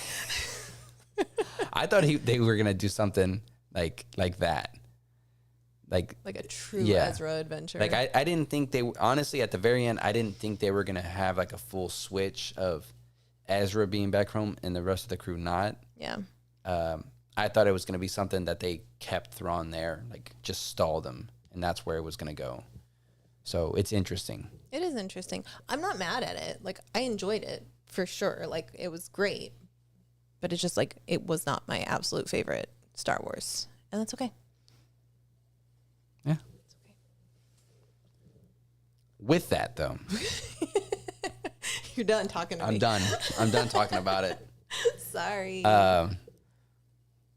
I thought they were gonna do something like that, like a true Ezra adventure. Like I didn't think they honestly at the very end I didn't think they were gonna have like a full switch of Ezra being back home and the rest of the crew not. Yeah. I thought it was gonna be something that they kept Thrawn there, like just stalled him and that's where it was going to go. So it's interesting. It is interesting. I'm not mad at it. Like, I enjoyed it for sure. Like, it was great, but it's just like, it was not my absolute favorite Star Wars, and that's okay. Yeah. It's okay. With that, though, You're done talking to me. I'm done. I'm done talking about it. Sorry.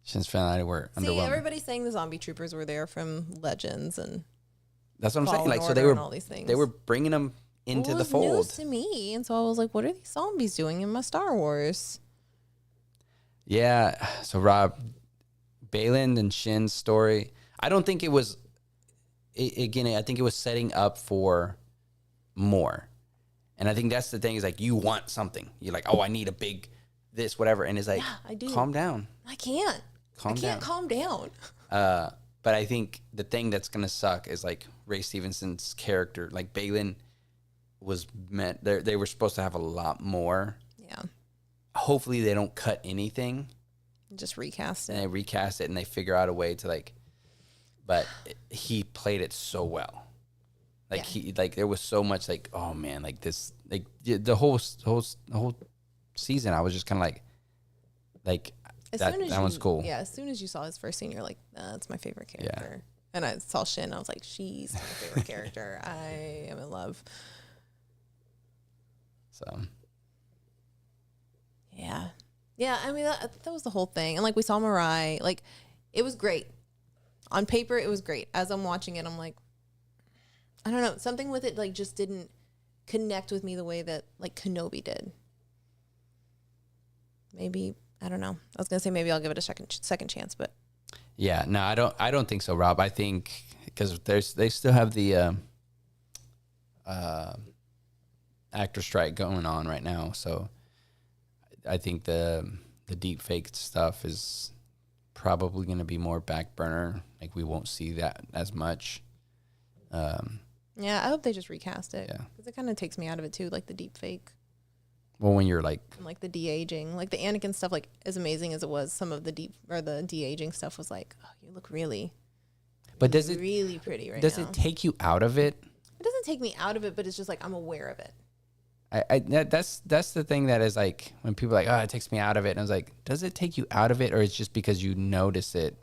Since finally we're See, underwhelmed. everybody's saying the zombie troopers were there from Legends and That's what I'm saying. Fallen Like, so Order they were and all these things. they were bringing them into Well, the it was news fold. to me, and so I was like, "What are these zombies doing in my Star Wars?" Yeah. So Rob, Baylan and Shin's story. I don't think it was. Again, I think it was setting up for more, and I think that's the thing. Is like you want something. You're like, oh, I need a big this, whatever, and it's like, Yeah, I do. calm down. I can't. Calm I can't down. calm down. But I think the thing that's gonna suck is like Ray Stevenson's character. Like Baylan was meant. They were supposed to have a lot more. Yeah, Hopefully, they don't cut anything. just recast And it. they recast it and they figure out a way to like, but he played it so well. Like there was so much like, oh man, like this, like the whole season, I was just kind of like that one's cool. Yeah, as soon as you saw his first scene, you're like, that's my favorite character. And I saw Shin, I was like, she's my favorite character. I am in love. So. Yeah. Yeah, I mean, that was the whole thing. And, like, we saw Mirai. Like, it was great. On paper, it was great. As I'm watching it, I'm like, I don't know. Something with it, like, just didn't connect with me the way that, like, Kenobi did. Maybe, I don't know. I was going to say maybe I'll give it a second chance, but. Yeah, no, I don't think so, Rob. I think because they still have the actor strike going on right now, so I think the deep fake stuff is probably going to be more back burner. Like we won't see that as much. Yeah, I hope they just recast it. Yeah. Because it kind of takes me out of it too, like the deep fake. Well, when you're like, And like the de-aging, like the Anakin stuff, like as amazing as it was, some of the de-aging stuff was like, oh, you look really, but does it really pretty right does now. it take you out of it? It doesn't take me out of it, but it's just like I'm aware of it. That's the thing that is like when people are like, oh, it takes me out of it, and I was like, does it take you out of it, or it's just because you notice it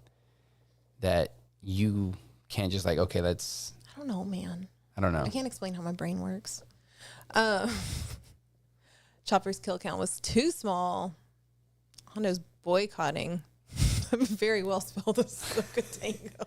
that you can't just like, okay, let's. I don't know, man. I don't know. I can't explain how my brain works. Chopper's kill count was too small. Hondo's boycotting. Very well spelled Ahsoka Tango.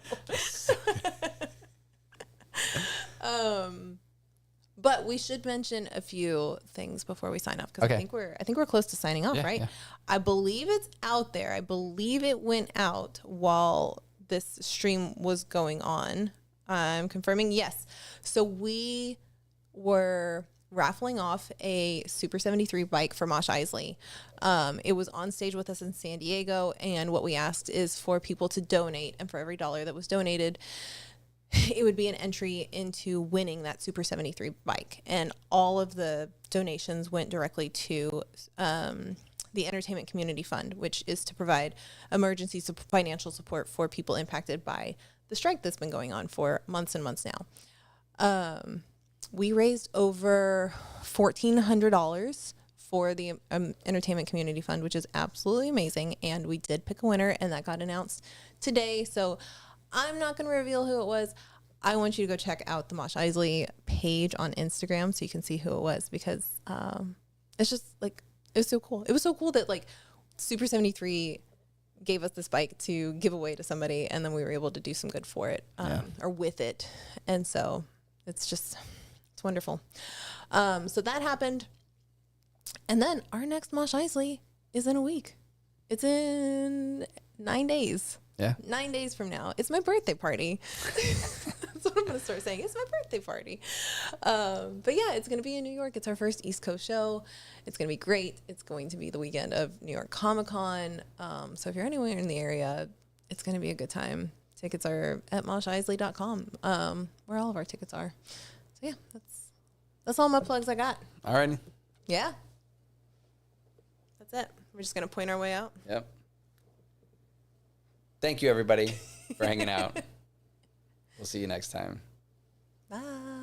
But we should mention a few things before we sign off because Okay. I think we're close to signing off, right? Yeah. I believe it's out there. I believe it went out while this stream was going on. I'm confirming yes. So we were raffling off a Super 73 bike for Mosh Isley. It was on stage with us in San Diego, and what we asked is for people to donate, and for every $1 that was donated, it would be an entry into winning that Super 73 bike. And all of the donations went directly to the Entertainment Community Fund, which is to provide emergency financial support for people impacted by the strike that's been going on for months and months now. We raised over $1,400 for the Entertainment Community Fund, which is absolutely amazing. And we did pick a winner, and that got announced today. So I'm not going to reveal who it was. I want you to go check out the Mosh Isley page on Instagram so you can see who it was, because it's just like, it was so cool. It was so cool that like Super 73 gave us this bike to give away to somebody, and then we were able to do some good for it or with it. And so it's wonderful. So that happened. And then our next Mosh Isley is in a week. It's in 9 days. Yeah. 9 days from now. It's my birthday party. That's what I'm going to start saying. It's my birthday party. But yeah, it's going to be in New York. It's our first East Coast show. It's going to be great. It's going to be the weekend of New York Comic Con. So if you're anywhere in the area, it's going to be a good time. Tickets are at moshisley.com, where all of our tickets are. So yeah, that's all my plugs I got. All right. Yeah. That's it. We're just going to point our way out. Yep. Thank you, everybody, for hanging out. We'll see you next time. Bye.